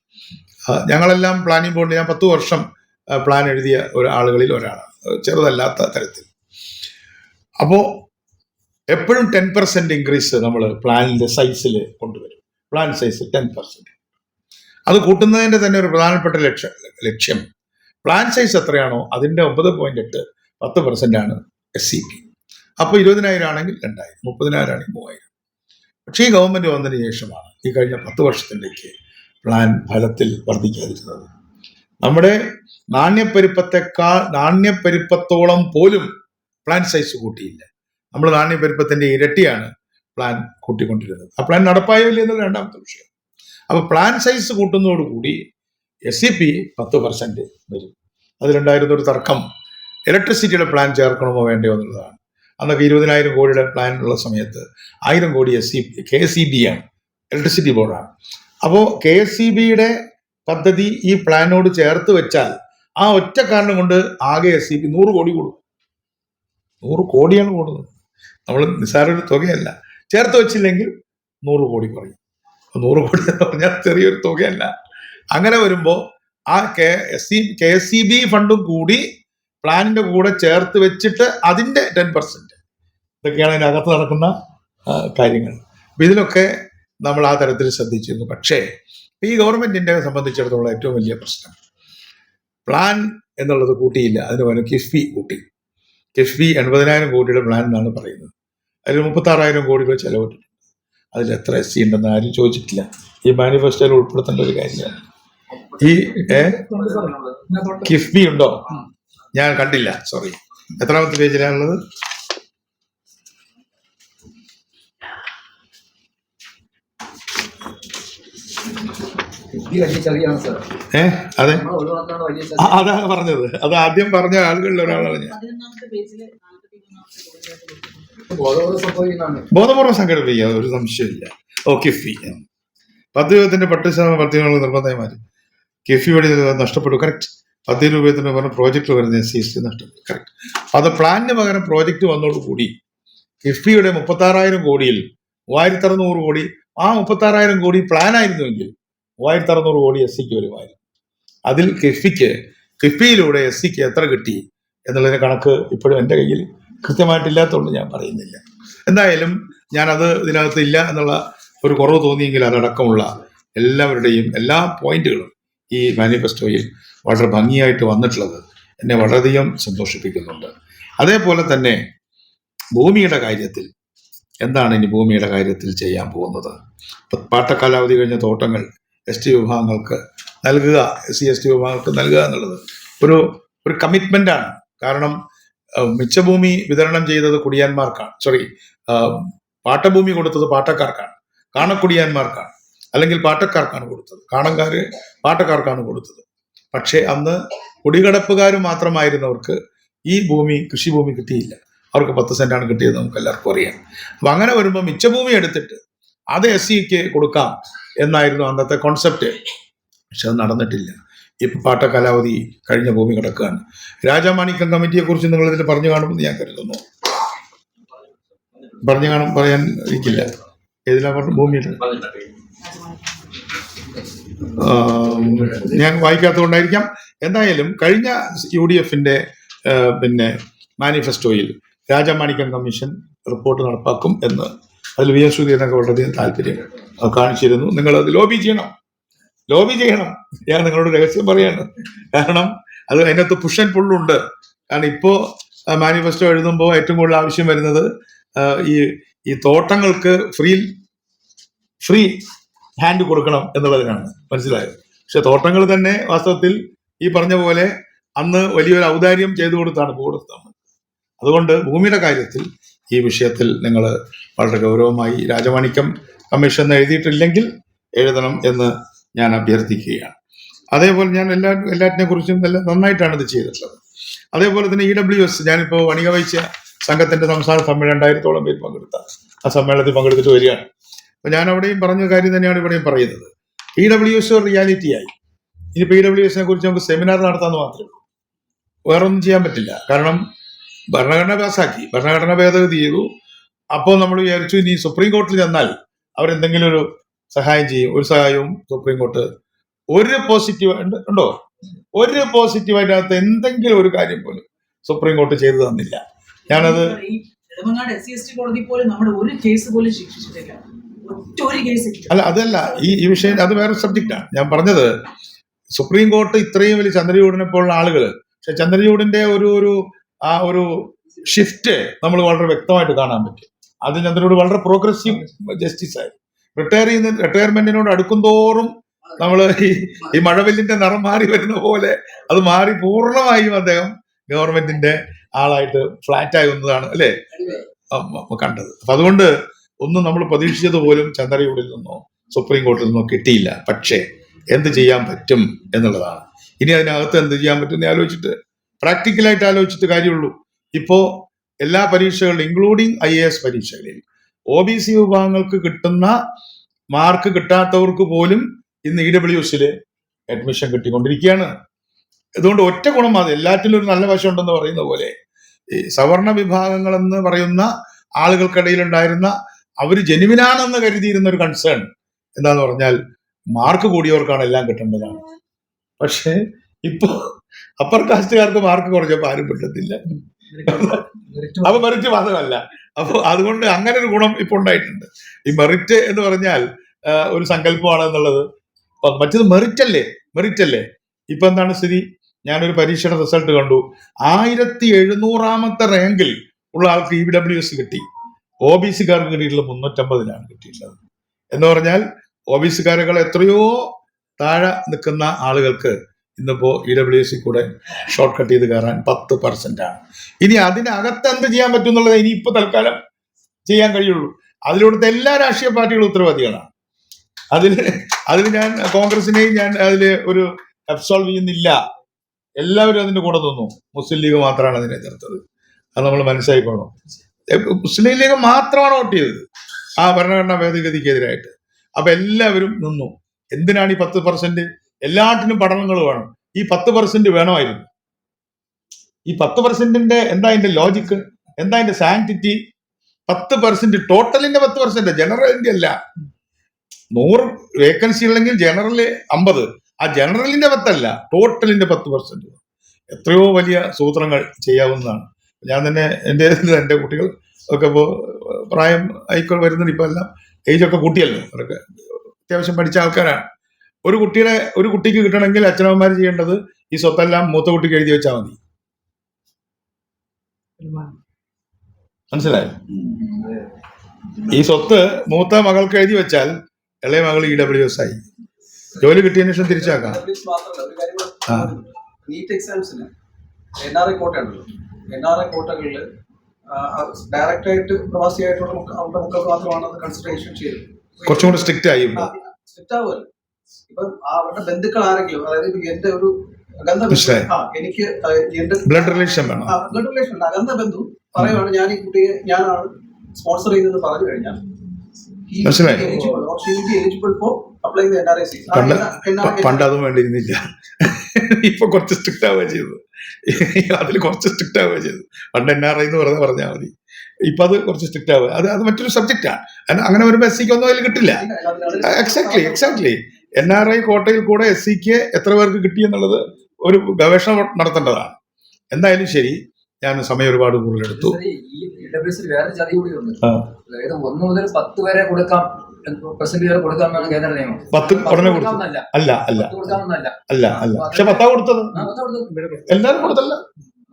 ഞങ്ങളെല്ലാം പ്ലാനിങ് ബോർഡിൽ ഞാൻ 10 വർഷം പ്ലാൻ എഴുതിയ ആളുകളിൽ ഒരാളാണ്, ചെറുതല്ലാത്ത തരത്തിൽ. അപ്പോൾ എപ്പോഴും 10% ഇൻക്രീസ് നമ്മൾ പ്ലാനിൻ്റെ സൈസിൽ കൊണ്ടുവരും. Plan size 10%. അത് കൂട്ടുന്നതിൻ്റെ തന്നെ ഒരു പ്രധാനപ്പെട്ട ലക്ഷ്യം പ്ലാൻ സൈസ് എത്രയാണോ അതിൻ്റെ 9.8 10% SCP. അപ്പോൾ 20,000 ആണെങ്കിൽ 2,000, 30,000 ആണെങ്കിൽ 3,000. പക്ഷേ ഈ ഗവൺമെൻറ് വന്നതിന് ശേഷമാണ് ഈ കഴിഞ്ഞ 10 വർഷത്തിലേക്ക് പ്ലാൻ ഫലത്തിൽ വർദ്ധിക്കാതിരുന്നത്. നമ്മുടെ നാണ്യപ്പെരുപ്പത്തോളം പോലും പ്ലാൻ സൈസ് കൂട്ടിയില്ല. നമ്മൾ നാണ്യപ്പെരുപ്പത്തിൻ്റെ ഇരട്ടിയാണ് പ്ലാൻ കൂട്ടിക്കൊണ്ടിരുന്നത്. ആ പ്ലാൻ നടപ്പായോ ഇല്ല എന്നുള്ള രണ്ടാമത്തെ വിഷയം. അപ്പോൾ പ്ലാൻ സൈസ് കൂട്ടുന്നതോടുകൂടി SCP 10% വരും. അതിലുണ്ടായിരുന്ന ഒരു തർക്കം ഇലക്ട്രിസിറ്റിയുടെ പ്ലാൻ ചേർക്കണമോ വേണ്ടയോ എന്നുള്ളതാണ്. അന്നൊക്കെ 20,000 കോടിയുടെ പ്ലാൻ ഉള്ള സമയത്ത് 1,000 കോടി KSEB ആണ്, ഇലക്ട്രിസിറ്റി ബോർഡാണ്. അപ്പോൾ KSEBയുടെ പദ്ധതി ഈ പ്ലാനോട് ചേർത്ത് വെച്ചാൽ ആ ഒറ്റ കാരണം കൊണ്ട് ആകെ SCP 100 കോടി കൂടും. 100 കോടിയാണ് കൂടുന്നത്. നമ്മൾ നിസ്സാരൊരു തുകയല്ല. ചേർത്ത് വെച്ചില്ലെങ്കിൽ 100 കോടി കുറയും. 100 കോടി എന്ന് പറഞ്ഞാൽ ചെറിയൊരു തുകയല്ല. അങ്ങനെ വരുമ്പോൾ ആ KSEB ഫണ്ടും കൂടി പ്ലാനിന്റെ കൂടെ ചേർത്ത് വെച്ചിട്ട് അതിൻ്റെ 10%, ഇതൊക്കെയാണ് അതിനകത്ത് നടക്കുന്ന കാര്യങ്ങൾ. അപ്പം ഇതിലൊക്കെ നമ്മൾ ആ തരത്തിൽ ശ്രദ്ധിച്ചിരുന്നു. പക്ഷേ ഈ ഗവൺമെന്റിനെ സംബന്ധിച്ചിടത്തോളം ഏറ്റവും വലിയ പ്രശ്നം പ്ലാൻ എന്നുള്ളത് കൂട്ടിയില്ല. അതിന് പകരം കിഫ്ബി കൂട്ടി. കിഫ്ബി 80,000 കോടിയുടെ പ്ലാൻ എന്നാണ് പറയുന്നത്. അതിൽ 36,000 കോടിയുടെ ചെലവിട്ടിട്ടുണ്ട്. അതിൽ എത്ര SC ഉണ്ടെന്ന് ആരും ചോദിച്ചിട്ടില്ല. ഈ മാനിഫെസ്റ്റോയിൽ ഉൾപ്പെടുത്തേണ്ട ഒരു കാര്യമാണ്. ഈ കിഫ്ബി ഉണ്ടോ? ഞാൻ കണ്ടില്ല, സോറി. എത്രാമത്തെ പേജിലാണുള്ളത്? അതെ, അതാണ് പറഞ്ഞത്. അത് ആദ്യം പറഞ്ഞ ആളുകളിൽ ഒരാളാണ് ഞാൻ. ബോധപൂർവ്വം സംഘടിപ്പിക്കുക, ഒരു സംശയമില്ല. കിഫ്ബി 10% 10% പദ്ധതികൾ നിർബന്ധമായി മാറ്റി. കിഫ്ബി വഴി നഷ്ടപ്പെട്ടു. കറക്റ്റ്. 10 രൂപത്തിന് പകരം പ്രോജക്റ്റ് വരുന്ന SC നഷ്ടപ്പെട്ടു. കറക്റ്റ്. അത് പ്ലാനിന് പകരം പ്രോജക്റ്റ് വന്നതോടുകൂടി കിഫ്ബിയുടെ 36,000 കോടിയിൽ 3,600 കോടി, ആ 36,000 കോടി പ്ലാൻ ആയിരുന്നുവെങ്കിൽ 3,600 കോടി SCക്ക് വരുമായിരുന്നു. അതിൽ കിഫ്ബിയിലൂടെ SCക്ക് എത്ര കിട്ടി എന്നുള്ളതിന് കണക്ക് ഇപ്പോഴും എൻ്റെ കയ്യിൽ കൃത്യമായിട്ടില്ലാത്തതുകൊണ്ട് ഞാൻ പറയുന്നില്ല. എന്തായാലും ഞാനത് ഇതിനകത്ത് ഇല്ല എന്നുള്ള ഒരു കുറവ് തോന്നിയെങ്കിൽ അതടക്കമുള്ള എല്ലാവരുടെയും എല്ലാ പോയിന്റുകളും ഈ മാനിഫെസ്റ്റോയിൽ വളരെ ഭംഗിയായിട്ട് വന്നിട്ടുള്ളത് എന്നെ വളരെയധികം സന്തോഷിപ്പിക്കുന്നുണ്ട്. അതേപോലെ തന്നെ ഭൂമിയുടെ കാര്യത്തിൽ എന്താണ് ഇനി ഭൂമിയുടെ കാര്യത്തിൽ ചെയ്യാൻ പോകുന്നത്? പാട്ടക്കാലാവധി കഴിഞ്ഞ തോട്ടങ്ങൾ ST വിഭാഗങ്ങൾക്ക് നൽകുക, SC/ST വിഭാഗങ്ങൾക്ക് നൽകുക എന്നുള്ളത് ഒരു കമ്മിറ്റ്മെൻ്റാണ്. കാരണം മിച്ചഭൂമി വിതരണം ചെയ്തത് കുടിയാന്മാർക്കാണ്, പാട്ടഭൂമി കൊടുത്തത് പാട്ടക്കാർക്കാണ്, കാണക്കുടിയാന്മാർക്കാണ്, അല്ലെങ്കിൽ പാട്ടക്കാർക്കാണ് കൊടുത്തത്. കാണങ്കാര് പാട്ടക്കാർക്കാണ് കൊടുത്തത്. പക്ഷേ അന്ന് കുടികടപ്പുകാർ മാത്രമായിരുന്നവർക്ക് ഈ കൃഷിഭൂമി കിട്ടിയില്ല. അവർക്ക് 10 സെന്റാണ് കിട്ടിയത്, നമുക്ക് എല്ലാവർക്കും അറിയാം. അപ്പം അങ്ങനെ വരുമ്പോൾ മിച്ചഭൂമി എടുത്തിട്ട് അത് SCക്ക് കൊടുക്കാം എന്നായിരുന്നു അന്നത്തെ കോൺസെപ്റ്റ്. പക്ഷെ അത് നടന്നിട്ടില്ല. ഇപ്പം പാട്ടക്കാലാവധി കഴിഞ്ഞ ഭൂമി കിടക്കുകയാണ്. രാജമാണിക്യം കമ്മിറ്റിയെ കുറിച്ച് നിങ്ങൾ ഇതിൽ പറഞ്ഞു കാണുമെന്ന് ഞാൻ കരുതുന്നു. പറയാൻ ഇരിക്കില്ല. ഏതിലാ പറഞ്ഞു? ഭൂമിയിൽ ഞാൻ വായിക്കാത്തതുകൊണ്ടായിരിക്കാം. എന്തായാലും കഴിഞ്ഞ UDFന്റെ മാനിഫെസ്റ്റോയിൽ രാജമാണിക്യം കമ്മീഷൻ റിപ്പോർട്ട് നടപ്പാക്കും എന്ന് അതിൽ VS സുധീരനൊക്കെ വളരെയധികം താല്പര്യം കാണിച്ചിരുന്നു. നിങ്ങളത് ലോബി ചെയ്യണം. ഞാൻ നിങ്ങളോട് രഹസ്യം പറയാണ്. കാരണം അത് അതിനകത്ത് പുഷ് ആൻഡ് പുള്ളുണ്ട്. കാരണം ഇപ്പോൾ മാനിഫെസ്റ്റോ എഴുതുമ്പോൾ ഏറ്റവും കൂടുതൽ ആവശ്യം വരുന്നത് ഈ തോട്ടങ്ങൾക്ക് ഫ്രീ ഹാൻഡ് കൊടുക്കണം എന്നുള്ളതിനാണ്. മനസ്സിലായത്? പക്ഷെ തോട്ടങ്ങൾ തന്നെ വാസ്തവത്തിൽ ഈ പറഞ്ഞ പോലെ അന്ന് വലിയൊരു ഔദാര്യം ചെയ്തു കൊടുത്താണ് കൊടുത്തത്. അതുകൊണ്ട് ഭൂമിയുടെ കാര്യത്തിൽ ഈ വിഷയത്തിൽ നിങ്ങൾ വളരെ ഗൗരവമായി രാജമാണിക്യം കമ്മീഷൻ എഴുതിയിട്ടില്ലെങ്കിൽ എഴുതണം എന്ന് ഞാൻ അഭ്യർത്ഥിക്കുകയാണ്. അതേപോലെ ഞാൻ എല്ലാറ്റിനെ കുറിച്ചും നന്നായിട്ടാണ് ഇത് ചെയ്തിട്ടുള്ളത്. അതേപോലെ തന്നെ EWS, ഞാനിപ്പോൾ വണിക വൈശ്യ സംഘത്തിന്റെ സംസ്ഥാന സമ്മേളനം 2000-ഓളം പേര് പങ്കെടുത്ത ആ സമ്മേളനത്തിൽ പങ്കെടുത്തിട്ട് വരികയാണ്. അപ്പോൾ ഞാൻ അവിടെയും പറഞ്ഞ കാര്യം തന്നെയാണ് ഇവിടെയും പറയുന്നത്. EWS ഒരു റിയാലിറ്റിയായി. ഇനിയിപ്പോൾ EWSനെ കുറിച്ച് നമുക്ക് സെമിനാർ നടത്താമെന്ന് മാത്രമേ ഉള്ളൂ. വേറൊന്നും ചെയ്യാൻ പറ്റില്ല. കാരണം ഭരണഘടന പാസ്സാക്കി, ഭരണഘടന ഭേദഗതി ചെയ്തു. അപ്പോൾ നമ്മൾ വിചാരിച്ചു ഇനി സുപ്രീം കോടതിയിൽ ചെന്നാൽ അവരെന്തെങ്കിലും ഒരു സഹായം ചെയ്യും. ഒരു സഹായവും സുപ്രീം കോടതി ഒരു പോസിറ്റീവായിട്ട് എന്തെങ്കിലും ഒരു കാര്യം പോലും സുപ്രീം കോടതി ചെയ്തു തന്നില്ല. ഞാനത് നെടുമങ്ങാട് SC/ST കോടതി പോലും നമ്മുടെ ഒരു കേസ് പോലും ശിക്ഷിച്ചിട്ടില്ല. അല്ല, അതല്ല ഈ വിഷയം, അത് വേറെ സബ്ജക്റ്റാണ്. ഞാൻ പറഞ്ഞത് സുപ്രീം കോർട്ട് ഇത്രയും വലിയ ചന്ദ്രചൂഡിനെ പോലുള്ള ആളുകൾ, പക്ഷെ ചന്ദ്രചൂഡിന്റെ ഒരു ഷിഫ്റ്റ് നമ്മൾ വളരെ വ്യക്തമായിട്ട് കാണാൻ പറ്റും. അത് ചന്ദ്രചൂഡ് വളരെ പ്രോഗ്രസീവ് ജസ്റ്റിസ് ആയി. റിട്ടയർമെന്റിനോട് അടുക്കും തോറും നമ്മൾ ഈ മഴവില്ലിന്റെ നിറം മാറി വരുന്ന പോലെ അത് മാറി പൂർണ്ണമായും അദ്ദേഹം ഗവൺമെന്റിന്റെ ആളായിട്ട് ഫ്ലാറ്റായി വന്നതാണ് അല്ലേ കണ്ടത്. അപ്പൊ അതുകൊണ്ട് ഒന്നും നമ്മൾ പ്രതീക്ഷിച്ചത് പോലും ചന്ദ്രചൂഡിൽ നിന്നോ സുപ്രീം കോർട്ടിൽ നിന്നോ കിട്ടിയില്ല. പക്ഷേ എന്ത് ചെയ്യാൻ പറ്റും എന്നുള്ളതാണ്. ഇനി അതിനകത്ത് എന്ത് ചെയ്യാൻ പറ്റും എന്ന് ആലോചിച്ചിട്ട്, പ്രാക്ടിക്കലായിട്ട് ആലോചിച്ചിട്ട് കാര്യമുള്ളൂ. ഇപ്പോ എല്ലാ പരീക്ഷകളിലും ഇൻക്ലൂഡിങ് IAS പരീക്ഷകളിൽ OBC വിഭാഗങ്ങൾക്ക് കിട്ടുന്ന മാർക്ക് കിട്ടാത്തവർക്ക് പോലും ഇന്ന് EWSൽ അഡ്മിഷൻ കിട്ടിക്കൊണ്ടിരിക്കുകയാണ്. അതുകൊണ്ട് ഒറ്റ ഗുണം അത്, എല്ലാറ്റിലും ഒരു നല്ല വശം ഉണ്ടെന്ന് പറയുന്ന പോലെ ഈ സവർണ വിഭാഗങ്ങൾ എന്ന് പറയുന്ന ആളുകൾക്കിടയിൽ ഉണ്ടായിരുന്ന അവർ ജെനുവിനാണെന്ന് കരുതിയിരുന്ന ഒരു കൺസേൺ എന്താന്ന് പറഞ്ഞാൽ മാർക്ക് കൂടിയവർക്കാണ് എല്ലാം കിട്ടേണ്ടതാണ്. പക്ഷെ ഇപ്പോ അപ്പർ കാസ്റ്റുകാർക്ക് മാർക്ക് കുറഞ്ഞപ്പോൾ ആരും കിട്ടത്തില്ല. അപ്പൊ മെറിറ്റ് മാത്രമല്ല. അപ്പൊ അതുകൊണ്ട് അങ്ങനെ ഒരു ഗുണം ഇപ്പൊ ഉണ്ടായിട്ടുണ്ട്. ഈ മെറിറ്റ് എന്ന് പറഞ്ഞാൽ ഒരു സങ്കല്പമാണ് എന്നുള്ളത്. മറ്റത് മെറിറ്റ് അല്ലേ. ഇപ്പൊ എന്താണ് സ്ഥിതി? ഞാനൊരു പരീക്ഷയുടെ റിസൾട്ട് കണ്ടു. 1700 റാങ്കിൽ ഉള്ള ആൾക്ക് EWS കിട്ടി. OBCക്കാർക്ക് കിട്ടിയിട്ടുള്ള 350 കിട്ടിയിട്ടുള്ളത്. എന്ന് പറഞ്ഞാൽ OBCക്കാരെക്കാൾ എത്രയോ താഴെ നിൽക്കുന്ന ആളുകൾക്ക് ഇന്നിപ്പോ EWS കൂടെ ഷോർട്ട് കട്ട് ചെയ്ത് കയറാൻ 10% ആണ്. ഇനി അതിനകത്ത് എന്ത് ചെയ്യാൻ പറ്റും എന്നുള്ളത് ഇനിയിപ്പോ തൽക്കാലം ചെയ്യാൻ കഴിയുള്ളൂ. അതിലൂടെ എല്ലാ രാഷ്ട്രീയ പാർട്ടികളും ഉത്തരവാദികളാണ്. അതിൽ ഞാൻ കോൺഗ്രസിനെയും ഞാൻ അതില് ഒരു അബ്സോൾവ് ചെയ്യുന്നില്ല. എല്ലാവരും അതിന്റെ കൂടെ നിന്നു. മുസ്ലിം ലീഗ് മാത്രമാണ് അതിനെ എതിർത്തത്. അത് നമ്മൾ മനസ്സിലാക്കിക്കോളണം. മുസ്ലിം ലീഗ് മാത്രമാണ് വോട്ട് ചെയ്തത് ആ ഭരണഘടനാ ഭേദഗതിക്കെതിരായിട്ട്. അപ്പൊ എല്ലാവരും നിന്നു. എന്തിനാണ് ഈ 10%? എല്ലാറ്റിനും പഠനങ്ങൾ വേണം. ഈ 10% വേണമായിരുന്നു. ഈ 10%ന്റെ എന്താ അതിന്റെ ലോജിക്ക്, എന്താ അതിന്റെ സാങ്ക്ടിറ്റി? 10% ടോട്ടലിന്റെ 10%, ജനറലിന്റെ അല്ല. 100 വേക്കൻസി ഉള്ളെങ്കിൽ ജനറൽ 50, ആ ജനറലിന്റെ 10 ടോട്ടലിന്റെ 10%. എത്രയോ വലിയ സൂത്രങ്ങൾ ചെയ്യാവുന്നതാണ്. ഞാൻ തന്നെ എൻ്റെ കുട്ടികൾ ഒക്കെ ഇപ്പോൾ പ്രായം ആയിക്കോൾ വരുന്നത്, ഇപ്പൊ എല്ലാം ഏജൊക്കെ കൂട്ടിയല്ലോ, അവരൊക്കെ അത്യാവശ്യം പഠിച്ച ആൾക്കാരാണ്. ഒരു കുട്ടിക്ക് കിട്ടണമെങ്കിൽ അച്ഛനമ്മമാർ ചെയ്യേണ്ടത് ഈ സ്വത്തെല്ലാം മൂത്ത കുട്ടിക്ക് എഴുതി വെച്ചാൽ മതി. മനസ്സിലായോ? ഈ സ്വത്ത് മൂത്ത മകൾക്ക് എഴുതി വെച്ചാൽ ഇളയ മകൾ EWS ആയി. ജോലി കിട്ടിയതിനു ശേഷം തിരിച്ചാക്കാം. നീറ്റ് എക്സാംസിന് NRI കോട്ടയുണ്ടല്ലോ, NRI കോട്ടകളിൽ ഡയറക്റ്റ് ആയിട്ട് പ്രവാസിയായിട്ടുള്ള മക്കൾക്ക് മാത്രമാണ് അത് കൺസിഡറേഷൻ ചെയ്തത്. കുറച്ചും കൂടി സ്ട്രിക്റ്റ് ആയി. സ്ട്രിക്റ്റ് ആവുമല്ലോ. ഇപ്പൊ അവരുടെ ബന്ധുക്കൾ ആരെങ്കിലും, അതായത് എന്റെ ഒരു എനിക്ക് ബ്ലഡ് റിലേഷൻ വേണം, ബ്ലഡ് റിലേഷൻ ഉണ്ട്, അകന്ന ബന്ധു പറയുവാണ് ഞാൻ ഈ കുട്ടിയെ ഞാനാണ് സ്പോൺസർ ചെയ്തെന്ന് പറഞ്ഞു കഴിഞ്ഞാൽ പണ്ട് അതും വേണ്ടിയിരുന്നില്ല. ഇപ്പൊ കുറച്ച് സ്ട്രിക്റ്റ് ആവുക ചെയ്തു. അതിൽ കുറച്ച് സ്ട്രിക്റ്റ് ആവുക ചെയ്തു. പണ്ട് NRI എന്ന് പറഞ്ഞാൽ മതി. ഇപ്പൊ അത് കുറച്ച് സ്ട്രിക്റ്റ് ആവുക. അത് മറ്റൊരു സബ്ജക്റ്റാണ്. അങ്ങനെ വരുമ്പോ SCക്ക് ഒന്നും അതിൽ കിട്ടില്ല. എക്സാക്ട്ലി NRI കോട്ടയിൽ കൂടെ SCക്ക് എത്ര പേർക്ക് കിട്ടി എന്നുള്ളത് ഒരു ഗവേഷണം നടത്തേണ്ടതാണ്. എന്തായാലും ശരി, ഞാൻ സമയം ഒരുപാട് കൂടുതലെടുത്തു. വേറെ ചതി കൂടിയുണ്ട്. അതായത് 1 മുതൽ 10 വരെ കൊടുക്കാം, പെർസെന്റേജ് കൊടുക്കാമെന്നാണ് കേന്ദ്ര നിയമം. 10 ഉടനെ കൊടുക്കുന്നല്ല. അല്ല. പക്ഷെ 10 കൊടുത്തത് എല്ലാവരും കൊടുത്തല്ല.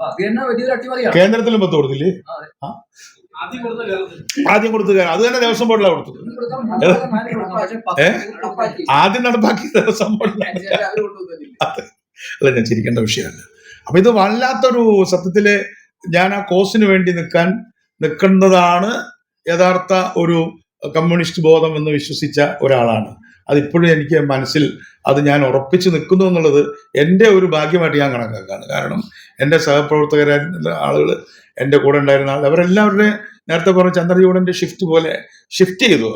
അത് തന്നെ വലിയൊരു അട്ടിമറിയാണ്. കേന്ദ്രത്തിലും 10 കൊടുത്തില്ലേ? ആദ്യം കൊടുത്തു. അത് തന്നെ ദേവസ്വം ബോർഡിലാണ് കൊടുത്തത്. ആദ്യം നടപ്പാക്കി ദേവസ്വം ബോർഡിലാണ്. അല്ല, ഞാൻ ചിരിക്കേണ്ട വിഷയമല്ല. അപ്പൊ ഇത് വല്ലാത്തൊരു, സത്യത്തില് ഞാൻ ആ കോസിന് വേണ്ടി നിൽക്കുന്നതാണ് യഥാർത്ഥ ഒരു കമ്മ്യൂണിസ്റ്റ് ബോധം എന്ന് വിശ്വസിച്ച ഒരാളാണ്. അതിപ്പോഴും എനിക്ക് മനസ്സിൽ അത് ഞാൻ ഉറപ്പിച്ചു നിൽക്കുന്നു എന്നുള്ളത് എൻ്റെ ഒരു ഭാഗ്യമായിട്ട് ഞാൻ കണക്കാക്കാണ്. കാരണം എൻ്റെ സഹപ്രവർത്തകരായിരുന്ന ആളുകൾ, എൻ്റെ കൂടെ ഉണ്ടായിരുന്ന ആളുകൾ, അവരെല്ലാവരുടെ നേരത്തെ പറഞ്ഞ ചന്ദ്രചൂഡന്റെ ഷിഫ്റ്റ് ചെയ്തു.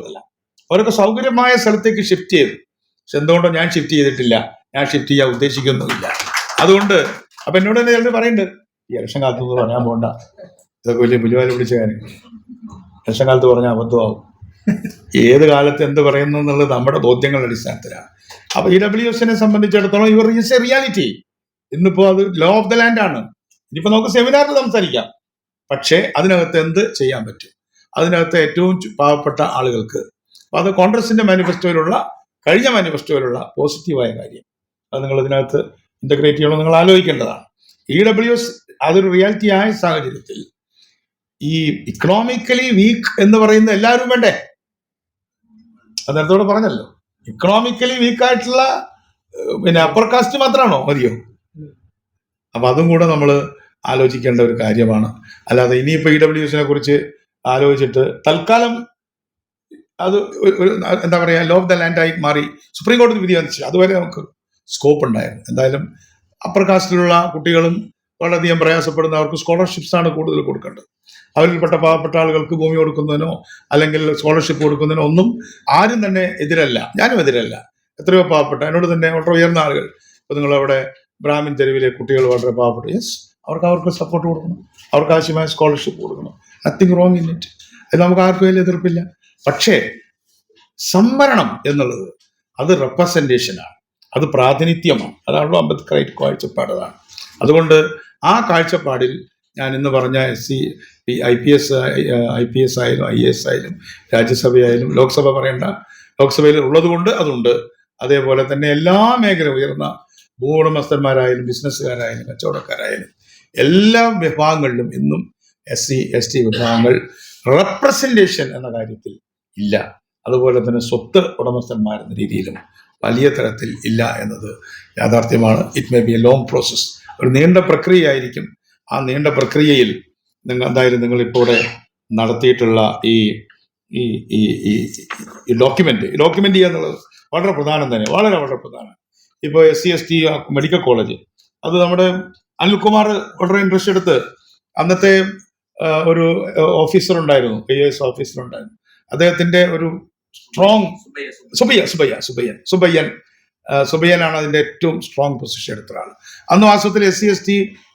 അവരൊക്കെ സൗകര്യമായ സ്ഥലത്തേക്ക് ഷിഫ്റ്റ് ചെയ്തു. പക്ഷെ എന്തുകൊണ്ടോ ഞാൻ ഷിഫ്റ്റ് ചെയ്തിട്ടില്ല, ഞാൻ ഷിഫ്റ്റ് ചെയ്യാൻ ഉദ്ദേശിക്കുന്നുമില്ല. അതുകൊണ്ട് അപ്പൊ എന്നോട് തന്നെ ചിലർ പറയുന്നുണ്ട്, ഈ ഇലക്ഷൻ കാലത്ത് നിന്ന് പറയാൻ പോകണ്ട, ഇതൊക്കെ വലിയ പുലിവാല പിടിച്ച കാര്യം, ഇലക്ഷൻ കാലത്ത് പറഞ്ഞാൽ അബദ്ധമാവും. ഏത് കാലത്ത് എന്ത് പറയുന്നു എന്നുള്ളത് നമ്മുടെ ബോധ്യങ്ങളുടെ അടിസ്ഥാനത്തിലാണ്. അപ്പൊ EWSനെ സംബന്ധിച്ചിടത്തോളം ഇവർ ഈസ് എ റിയാലിറ്റി. ഇന്നിപ്പോ അത് ലോ ഓഫ് ദ ലാൻഡ് ആണ്. ഇനിയിപ്പോ നമുക്ക് സെമിനാറിൽ സംസാരിക്കാം. പക്ഷേ അതിനകത്ത് എന്ത് ചെയ്യാൻ പറ്റും? അതിനകത്ത് ഏറ്റവും പാവപ്പെട്ട ആളുകൾക്ക് അപ്പോൾ അത് കോൺഗ്രസിന്റെ മാനിഫെസ്റ്റോയിലുള്ള കഴിഞ്ഞ മാനിഫെസ്റ്റോയിലുള്ള പോസിറ്റീവായ കാര്യം. അത് നിങ്ങൾ ഇതിനകത്ത് ഇന്റഗ്രേറ്റ് ചെയ്യണമെന്ന് നിങ്ങൾ ആലോചിക്കേണ്ടതാണ്. EWS അതൊരു റിയാലിറ്റി ആയ സാഹചര്യത്തിൽ ഈ ഇക്കണോമിക്കലി വീക്ക് എന്ന് പറയുന്ന എല്ലാവരും വേണ്ടേ? അത് നേരത്തോടെ പറഞ്ഞല്ലോ, ഇക്കണോമിക്കലി വീക്കായിട്ടുള്ള പിന്നെ അപ്പർ കാസ്റ്റ് മാത്രമാണോ മതിയോ? അപ്പൊ അതും കൂടെ നമ്മൾ ആലോചിക്കേണ്ട ഒരു കാര്യമാണ്. അല്ലാതെ ഇനിയിപ്പോ EWSനെ കുറിച്ച് ആലോചിച്ചിട്ട് തൽക്കാലം അത് എന്താ പറയാ, ലോ ഓഫ് ദ ലാൻഡ് ആയി മാറി സുപ്രീം കോടതി വിധി വന്നിച്ചു. അതുവരെ നമുക്ക് സ്കോപ്പ് ഉണ്ടായിരുന്നു. എന്തായാലും അപ്പർ കാസ്റ്റിലുള്ള കുട്ടികളും വളരെയധികം പ്രയാസപ്പെടുന്നവർക്ക് സ്കോളർഷിപ്സ് ആണ് കൂടുതൽ കൊടുക്കേണ്ടത്. അവരിൽപ്പെട്ട പാവപ്പെട്ട ആളുകൾക്ക് ഭൂമി കൊടുക്കുന്നതിനോ അല്ലെങ്കിൽ സ്കോളർഷിപ്പ് കൊടുക്കുന്നതിനോ ഒന്നും ആരും തന്നെ എതിരല്ല. ഞാനും എതിരല്ല. എത്രയോ പാവപ്പെട്ട എന്നോട് തന്നെ വളരെ ഉയർന്ന ആളുകൾ, ഇപ്പൊ നിങ്ങളവിടെ ബ്രാഹ്മിൻ തെരുവിലെ കുട്ടികൾ വളരെ പാവപ്പെട്ട, യെസ്, അവർക്ക് സപ്പോർട്ട് കൊടുക്കണം, അവർക്ക് ആവശ്യമായ സ്കോളർഷിപ്പ് കൊടുക്കണം. Nothing wrong in it. അത് നമുക്ക് ആർക്കും വലിയ എതിർപ്പില്ല. പക്ഷേ സംവരണം എന്നുള്ളത് അത് റെപ്രസെന്റേഷനാണ്, അത് പ്രാതിനിധ്യമാണ്. അതാണല്ലോ അംബേദ്കർ കാഴ്ചപ്പാട്. അതാണ്. അതുകൊണ്ട് ആ കാഴ്ചപ്പാടിൽ ഞാൻ ഇന്ന് പറഞ്ഞ IPS ആയാലും IAS ആയാലും രാജ്യസഭയായാലും ലോക്സഭ പറയേണ്ട, ലോക്സഭയിൽ ഉള്ളത് കൊണ്ട് അതുണ്ട്. അതേപോലെ തന്നെ എല്ലാ മേഖല ഉയർന്ന ഭൂവുടമസ്ഥന്മാരായാലും ബിസിനസ്സുകാരായാലും കച്ചവടക്കാരായാലും എല്ലാ വിഭാഗങ്ങളിലും ഇന്നും SC ST വിഭാഗങ്ങൾ റെപ്രസെന്റേഷൻ എന്ന കാര്യത്തിൽ ഇല്ല. അതുപോലെ തന്നെ സ്വത്ത് ഉടമസ്ഥന്മാരെന്ന രീതിയിലും വലിയ തരത്തിൽ ഇല്ല എന്നത് യാഥാർത്ഥ്യമാണ്. It may be A long process, ഒരു നീണ്ട പ്രക്രിയയായിരിക്കും. ആ നീണ്ട പ്രക്രിയയിൽ എന്തായാലും നിങ്ങളിപ്പോൾ നടത്തിയിട്ടുള്ള ഈ ഈ ഈ ഈ ഡോക്യുമെന്റ് ചെയ്യുക എന്നുള്ളത് വളരെ പ്രധാനം തന്നെ, വളരെ വളരെ പ്രധാനം. ഇപ്പോൾ SC ST മെഡിക്കൽ കോളേജ്, അത് നമ്മുടെ അനിൽകുമാർ വളരെ ഇൻട്രസ്റ്റ് എടുത്ത് അന്നത്തെ ഒരു ഓഫീസർ ഉണ്ടായിരുന്നു, IAS ഓഫീസർ ഉണ്ടായിരുന്നു. അദ്ദേഹത്തിന്റെ ഒരു സ്ട്രോങ് സുബയ്യനാണ് അതിന്റെ ഏറ്റവും സ്ട്രോങ് പൊസിഷൻ എടുത്ത ആൾ. അന്ന് വാസ്തവത്തിൽ SC ST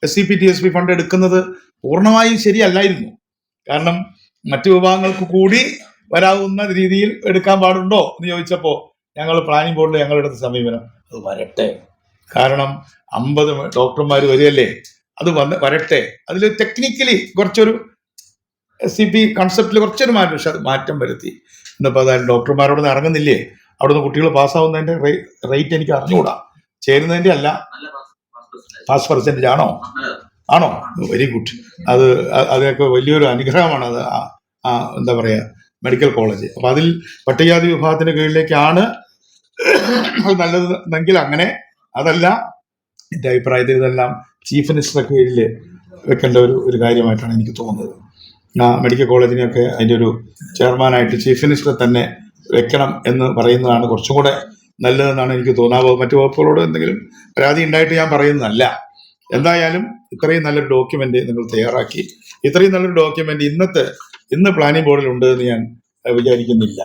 SCP TSP fund എടുക്കുന്നത് പൂർണ്ണമായും ശരിയല്ലായിരുന്നു. കാരണം മറ്റു വിഭാഗങ്ങൾക്ക് കൂടി വരാവുന്ന രീതിയിൽ എടുക്കാൻ പാടുണ്ടോ എന്ന് ചോദിച്ചപ്പോൾ ഞങ്ങൾ പ്ലാനിംഗ് ബോർഡിൽ ഞങ്ങളെടുത്ത സമീപനം അത് വരട്ടെ. കാരണം 50 ഡോക്ടർമാർ വരികയല്ലേ, അത് വരട്ടെ. അതിൽ ടെക്നിക്കലി കുറച്ചൊരു SCP കൺസെപ്റ്റിൽ കുറച്ചൊരു മാറ്റം, പക്ഷെ അത് മാറ്റം വരുത്തി. ഇന്നിപ്പോൾ അതായത് ഡോക്ടർമാരോട് ഇറങ്ങുന്നില്ലേ, അവിടുന്ന് കുട്ടികൾ പാസ്സാവുന്നതിന്റെ റേറ്റ് എനിക്ക് അറിഞ്ഞുകൂടാ, ചേരുന്നതിന്റെ അല്ല. പാസ് പെർസെൻറ്റേജ് ആണോ? Very good. അതൊക്കെ വലിയൊരു അനുഗ്രഹമാണ്. അത് എന്താ പറയാ, മെഡിക്കൽ കോളേജ്. അപ്പൊ അതിൽ പട്ടികജാതി വിഭാഗത്തിന്റെ കീഴിലേക്കാണ് അത് നല്ലതെങ്കിൽ അങ്ങനെ, അതല്ല എൻ്റെ അഭിപ്രായത്തിൽ ഇതെല്ലാം ചീഫ് മിനിസ്റ്ററുടെ കീഴിൽ വെക്കേണ്ട ഒരു കാര്യമായിട്ടാണ് എനിക്ക് തോന്നുന്നത്. മെഡിക്കൽ കോളേജിനെയൊക്കെ അതിൻ്റെ ഒരു ചെയർമാനായിട്ട് ചീഫ് മിനിസ്റ്ററെ തന്നെ വെക്കണം എന്ന് പറയുന്നതാണ് കുറച്ചും കൂടെ നല്ലതെന്നാണ് എനിക്ക് തോന്നുന്നത്. മറ്റു വകുപ്പുകളോട് എന്തെങ്കിലും പരാതി ഉണ്ടായിട്ട് ഞാൻ പറയുന്നതല്ല. എന്തായാലും ഇത്രയും നല്ലൊരു ഡോക്യുമെന്റ് നിങ്ങൾ തയ്യാറാക്കി. ഇത്രയും നല്ലൊരു ഡോക്യുമെന്റ് ഇന്ന് പ്ലാനിംഗ് ബോർഡിൽ ഉണ്ട് എന്ന് ഞാൻ വിചാരിക്കുന്നില്ല.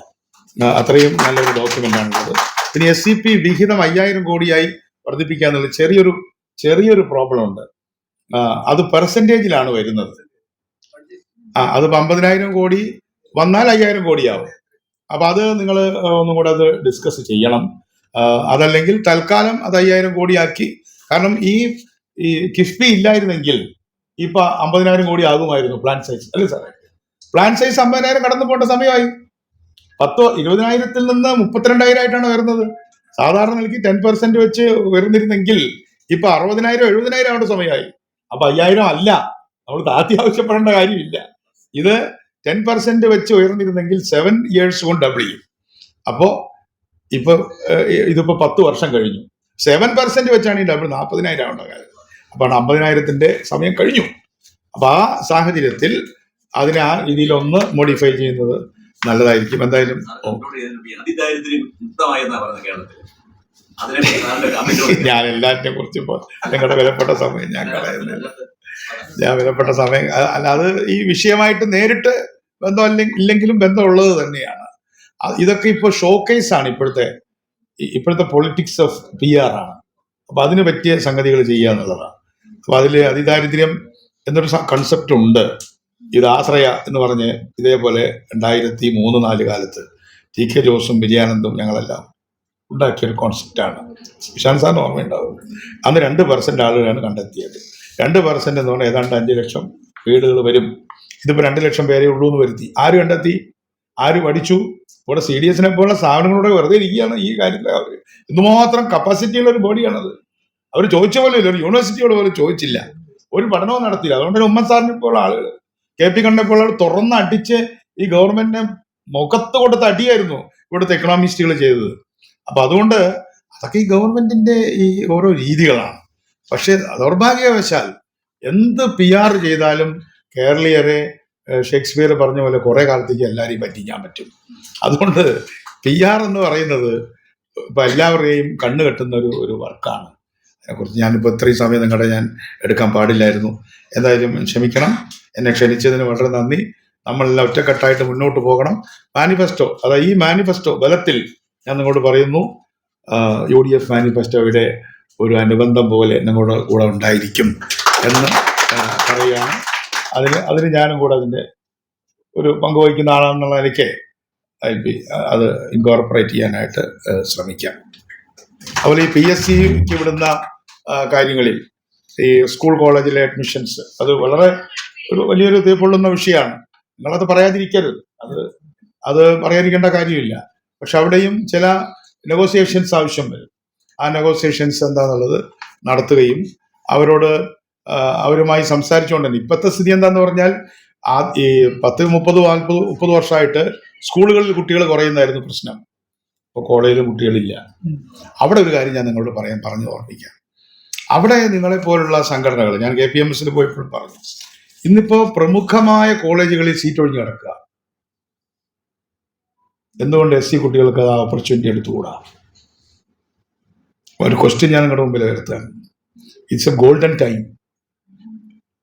അത്രയും നല്ലൊരു ഡോക്യുമെന്റ് ആണുള്ളത്. പിന്നെ SCP വിഹിതം 5000 കോടിയായി വർദ്ധിപ്പിക്കുക എന്നുള്ള ചെറിയൊരു പ്രോബ്ലം ഉണ്ട്. അത് പെർസെൻറ്റേജിലാണ് വരുന്നത്. അത് 50,000 കോടി വന്നാൽ 5000 കോടിയാവും. അപ്പൊ അത് നിങ്ങൾ ഒന്നും കൂടെ അത് ഡിസ്കസ് ചെയ്യണം. അതല്ലെങ്കിൽ തൽക്കാലം അത് 5000 കോടിയാക്കി. കാരണം ഈ കിഫ്ബി ഇല്ലായിരുന്നെങ്കിൽ ഇപ്പൊ 50,000 കോടി ആകുമായിരുന്നു പ്ലാൻ സൈസ്, അല്ലേ സാറേ? പ്ലാൻ സൈസ് 50,000 കടന്നു പോകേണ്ട സമയമായി. 20,000 നിന്ന് 32,000 ആയിട്ടാണ് വരുന്നത്. സാധാരണ നിലയ്ക്ക് 10% വെച്ച് വരുന്നിരുന്നെങ്കിൽ ഇപ്പൊ 60,000 70,000 ആവേണ്ട സമയമായി. അപ്പൊ 5000 അല്ല, നമ്മൾ താത്തി ആവശ്യപ്പെടേണ്ട കാര്യമില്ല. ഇത് 10% വെച്ച് ഉയർന്നിരുന്നെങ്കിൽ 7 years കൊണ്ട് ഡബിൾ ചെയ്യും. അപ്പോ ഇതിപ്പോ 10 വർഷം കഴിഞ്ഞു. 7% വെച്ചാണ് ഈ ഡബിൾ 40,000 ആവേണ്ട കാര്യം. അപ്പൊ 50,000 സമയം കഴിഞ്ഞു. അപ്പൊ ആ സാഹചര്യത്തിൽ അതിനെ ആ രീതിയിലൊന്ന് മോഡിഫൈ ചെയ്യുന്നത് നല്ലതായിരിക്കും. എന്തായാലും ഞാൻ എല്ലാറ്റിനെ കുറിച്ച് ഇപ്പോൾ നിങ്ങളുടെ വിലപ്പെട്ട സമയം ഞാൻ കളയുന്നില്ല. വിലപ്പെട്ട സമയം അല്ലാതെ ഈ വിഷയമായിട്ട് നേരിട്ട് ബന്ധം ഇല്ലെങ്കിലും ബന്ധമുള്ളത് തന്നെയാണ്. ഇതൊക്കെ ഇപ്പോൾ ഷോക്കേസ് ആണ്, ഇപ്പോഴത്തെ പൊളിറ്റിക്സ് ഓഫ് PR ആണ്. അപ്പൊ അതിന് പറ്റിയ സംഗതികൾ ചെയ്യുക എന്നുള്ളതാണ്. അപ്പൊ അതിൽ അതിദാരിദ്ര്യം എന്നൊരു കൺസെപ്റ്റ് ഉണ്ട്. ഇത് ആശ്രയ എന്ന് പറഞ്ഞ് ഇതേപോലെ 2003-04 കാലത്ത് TK ജോസും വിജയാനന്ദും ഞങ്ങളെല്ലാം ഉണ്ടാക്കിയൊരു കോൺസെപ്റ്റാണ്. വിശാൽ സാറിന് ഓർമ്മയുണ്ടാവും. അന്ന് 2% ആളുകളാണ് കണ്ടെത്തിയത്. 2% എന്ന് പറഞ്ഞാൽ ഏതാണ്ട് 5 ലക്ഷം വീടുകൾ വരും. ഇതിപ്പോൾ 2 ലക്ഷം പേരെ ഉള്ളൂ എന്ന് വരുത്തി. ആര് കണ്ടെത്തി? ആര് പഠിച്ചു? ഇവിടെ CDS പോലുള്ള സ്ഥാപനങ്ങളോട് വെറുതെ ഇരിക്കുകയാണ് ഈ കാര്യത്തിൽ. അവർ എന്തുമാത്രം കപ്പാസിറ്റിയുള്ള ഒരു ബോഡിയാണത്. അവർ ചോദിച്ച പോലെ ഇല്ല, ഒരു യൂണിവേഴ്സിറ്റിയോട് പോലും ചോദിച്ചില്ല, ഒരു പഠനവും നടത്തിയില്ല. അതുകൊണ്ട് ഉമ്മൻ സാറിനെ പോലുള്ള ആളുകൾ, KP കണ്ണനെ പോലുള്ള ആളുകൾ തുറന്ന് അടിച്ച് ഈ ഗവൺമെന്റിനെ മുഖത്ത് കൊടുത്ത് അടിയായിരുന്നു ഇവിടുത്തെ എക്കണോമിസ്റ്റുകൾ ചെയ്തത്. അപ്പൊ അതുകൊണ്ട് അതൊക്കെ ഈ ഗവൺമെന്റിന്റെ ഈ ഓരോ രീതികളാണ്. പക്ഷെ ദൗർഭാഗ്യവശാൽ എന്ത് PR ചെയ്താലും കേരളീയരെ ഷേക്സ്പിയർ പറഞ്ഞ പോലെ കുറെ കാലത്തേക്ക് എല്ലാവരെയും പറ്റിക്കാൻ പറ്റും. അതുകൊണ്ട് PR എന്ന് പറയുന്നത് ഇപ്പൊ എല്ലാവരുടെയും കണ്ണ് കെട്ടുന്ന ഒരു വർക്കാണ്. അതിനെക്കുറിച്ച് ഞാനിപ്പോൾ ഇത്രയും സമയം ഞാൻ എടുക്കാൻ പാടില്ലായിരുന്നു. എന്തായാലും ക്ഷമിക്കണം, എന്നെ ക്ഷണിച്ചതിന് വളരെ നന്ദി. നമ്മളെല്ലാം ഒറ്റക്കെട്ടായിട്ട് മുന്നോട്ട് പോകണം. മാനിഫെസ്റ്റോ, അതായത് ഈ മാനിഫെസ്റ്റോ ബലത്തിൽ ഞാൻ നിങ്ങളോട് പറയുന്നു, UDF മാനിഫെസ്റ്റോയുടെ ഒരു അനുബന്ധം പോലെ നിങ്ങളുടെ കൂടെ ഉണ്ടായിരിക്കും എന്ന് പറയുകയാണ്. അതിന് ഞാനും കൂടെ അതിൻ്റെ ഒരു പങ്കുവഹിക്കുന്ന ആളാണെന്നുള്ള നിലയ്ക്ക് അത് ഇൻകോർപ്പറേറ്റ് ചെയ്യാനായിട്ട് ശ്രമിക്കാം. അതുപോലെ ഈ PSCക്ക് വിടുന്ന കാര്യങ്ങളിൽ ഈ സ്കൂൾ കോളേജിലെ അഡ്മിഷൻസ്, അത് വളരെ ഒരു വലിയൊരു തീപ്പൊള്ളുന്ന വിഷയമാണ്. നിങ്ങളത് പറയാതിരിക്കരുത്, അത് പറയാതിരിക്കേണ്ട കാര്യമില്ല. പക്ഷെ അവിടെയും ചില നെഗോസിയേഷൻസ് ആവശ്യം വരും. ആ നെഗോസിയേഷൻസ് എന്താണെന്നുള്ളത് നടത്തുകയും അവരുമായി സംസാരിച്ചുകൊണ്ട് തന്നെ. ഇപ്പോഴത്തെ സ്ഥിതി എന്താന്ന് പറഞ്ഞാൽ, ഈ 10, 30, 40, 30 വർഷമായിട്ട് സ്കൂളുകളിൽ കുട്ടികൾ കുറയുന്നതായിരുന്നു പ്രശ്നം. ഇപ്പോൾ കോളേജിലും കുട്ടികളില്ല. അവിടെ ഒരു കാര്യം ഞാൻ നിങ്ങളോട് പറഞ്ഞു ഓർമ്മിക്കാം. അവിടെ നിങ്ങളെപ്പോലുള്ള സംഘടനകൾ, ഞാൻ KPMSൽ പോയപ്പോൾ പറഞ്ഞു, ഇന്നിപ്പോ പ്രമുഖമായ കോളേജുകളിൽ സീറ്റ് ഒഴിഞ്ഞു കിടക്കുക. എന്തുകൊണ്ട് SC കുട്ടികൾക്ക് ആ ഓപ്പർച്യൂണിറ്റി എടുത്തുകൂടാ? ഒരു ക്വസ്റ്റ്യൻ ഞാൻ നിങ്ങളുടെ മുമ്പിൽ വരുത്താൻ. It's A golden time.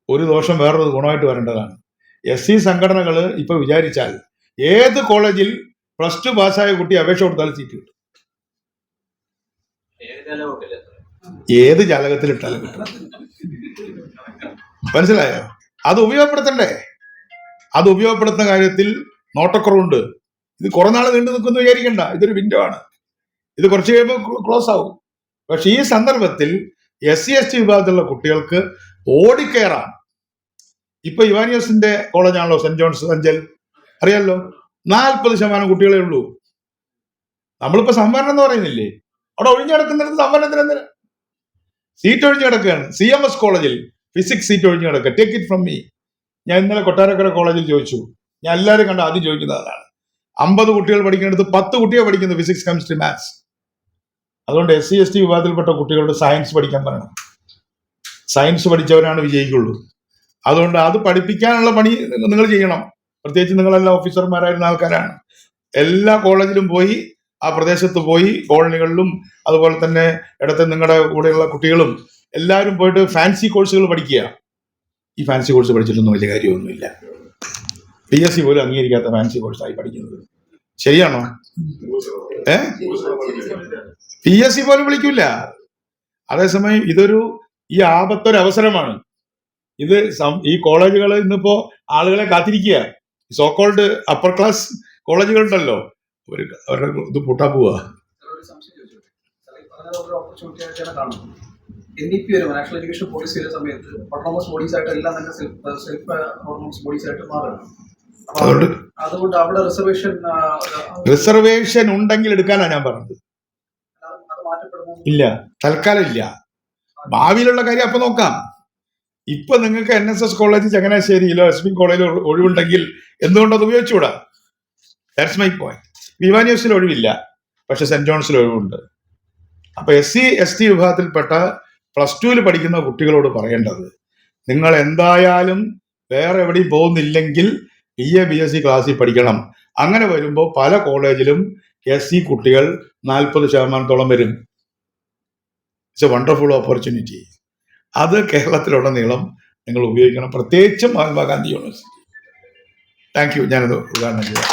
ഒരു ദോഷം വേറൊരു ഗുണമായിട്ട് വരേണ്ടതാണ്. SC സംഘടനകൾ ഇപ്പൊ വിചാരിച്ചാൽ ഏത് കോളേജിൽ +2 പാസ്സായ കുട്ടി അപേക്ഷ കൊടുത്താൽ സീറ്റ് കിട്ടും. ഏത് ജാലകത്തിലിട്ടാലും കിട്ടും. മനസ്സിലായോ? അത് ഉപയോഗപ്പെടുത്തണ്ടേ? അത് ഉപയോഗപ്പെടുത്തുന്ന കാര്യത്തിൽ നോട്ടക്കുറവുണ്ട്. ഇത് കുറെ നാൾ നീണ്ടു നിൽക്കുന്നു വിചാരിക്കണ്ട. ഇതൊരു വിൻഡോ ആണ്. ഇത് കുറച്ച് കഴിയുമ്പോൾ ക്ലോസ് ആവും. പക്ഷെ ഈ സന്ദർഭത്തിൽ SC ST വിഭാഗത്തിലുള്ള കുട്ടികൾക്ക് ഓടിക്കയറാം. ഇപ്പൊ ഇവാനിയോസിന്റെ കോളേജാണല്ലോ സെന്റ് ജോൺസ് അഞ്ചൽ, അറിയാലോ. 40% കുട്ടികളെ ഉള്ളൂ. നമ്മളിപ്പോ സംവരണം എന്ന് പറയുന്നില്ലേ, അവിടെ ഒഴിഞ്ഞു കിടക്കുന്നിടത്ത് സംവരണത്തിന് എന്തിനാ? സീറ്റ് ഒഴിഞ്ഞു കിടക്കുകയാണ്. CMS കോളേജിൽ ഫിസിക്സ് സീറ്റ് ഒഴിഞ്ഞു കിടക്കുക. Take it from me. ഞാൻ ഇന്നലെ കൊട്ടാരക്കര കോളേജിൽ ചോദിച്ചു. ഞാൻ എല്ലാവരും കണ്ട ആദ്യം ചോദിക്കുന്നത് അതാണ്. 50 കുട്ടികൾ പഠിക്കുന്നിടത്ത് 10 കുട്ടികൾ പഠിക്കുന്നത് ഫിസിക്സ്, കെമിസ്ട്രി, മാത്സ്. അതുകൊണ്ട് SC ST വിഭാഗത്തിൽപ്പെട്ട കുട്ടികളോട് സയൻസ് പഠിക്കാൻ പറയണം. സയൻസ് പഠിച്ചവരാണ് വിജയിക്കുള്ളൂ. അതുകൊണ്ട് അത് പഠിപ്പിക്കാനുള്ള പണി നിങ്ങൾ ചെയ്യണം. പ്രത്യേകിച്ച് നിങ്ങളെല്ലാം ഓഫീസർമാരായിരുന്ന ആൾക്കാരാണ്. എല്ലാ കോളേജിലും പോയി, ആ പ്രദേശത്ത് പോയി, കോളനികളിലും അതുപോലെ തന്നെ ഇടത്തെ നിങ്ങളുടെ കൂടെയുള്ള കുട്ടികളും എല്ലാവരും പോയിട്ട് ഫാൻസി കോഴ്സുകൾ പഠിക്കുക. ഈ ഫാൻസി കോഴ്സ് പഠിച്ചിട്ടൊന്നും വലിയ കാര്യമൊന്നുമില്ല. PSC പോലും അംഗീകരിക്കാത്ത ഫാൻസി കോഴ്സായി പഠിക്കുന്നത്. ശരിയാണോ? PSC പോലും വിളിക്കൂല. അതേസമയം ഈ ആപത്തൊരു അവസരമാണ്. ഈ കോളേജുകൾ ഇന്നിപ്പോ ആളുകളെ കാത്തിരിക്കുക. സോക്കോൾഡ് അപ്പർ ക്ലാസ് കോളേജുകളുണ്ടല്ലോ, അവരുടെ ഇത് പൂട്ടാൻ പോവുക. NEP വരും, നാഷണൽ എഡ്യൂക്കേഷൻ പോളിസി വരുന്ന സമയത്ത് ഓട്ടോണമസ് ബോഡീസ് ആയിട്ട് എല്ലാം തന്നെ സെൽഫ് ഓട്ടോണമസ് ബോഡീസ് ആയിട്ട് മാറുകയാണ്. അതുകൊണ്ട് അവിടെ റിസർവേഷൻ ഉണ്ടെങ്കിൽ എടുക്കാനാണ് ഞാൻ പറഞ്ഞത്. ഇല്ല, തൽക്കാലം ഇല്ല. ഭാവിയിലുള്ള കാര്യം അപ്പൊ നോക്കാം. ഇപ്പൊ നിങ്ങൾക്ക് NSS കോളേജ് ചങ്ങനാശ്ശേരിയിലോ SB കോളേജിലോ ഒഴിവുണ്ടെങ്കിൽ എന്തുകൊണ്ട് അത് ഉപയോഗിച്ചുകൂടാ? That's my point. വിവാനിയോസിൽ ഒഴിവില്ല, പക്ഷെ സെന്റ് ജോൺസിൽ ഒഴിവുണ്ട്. അപ്പൊ SC ST വിഭാഗത്തിൽപ്പെട്ട +2 പഠിക്കുന്ന കുട്ടികളോട് പറയേണ്ടത്, നിങ്ങൾ എന്തായാലും വേറെ എവിടെയും പോകുന്നില്ലെങ്കിൽ BA BSc ക്ലാസ്സിൽ പഠിക്കണം. അങ്ങനെ വരുമ്പോൾ പല കോളേജിലും SC കുട്ടികൾ 40% വരും. It's A wonderful opportunity. അത് കേരളത്തിലുടനീളം നിങ്ങൾ ഉപയോഗിക്കണം, പ്രത്യേകിച്ചും മഹാത്മാഗാന്ധി യൂണിവേഴ്സിറ്റി. Thank you. ഞാനത് ഉദാഹരണം ചെയ്യാം.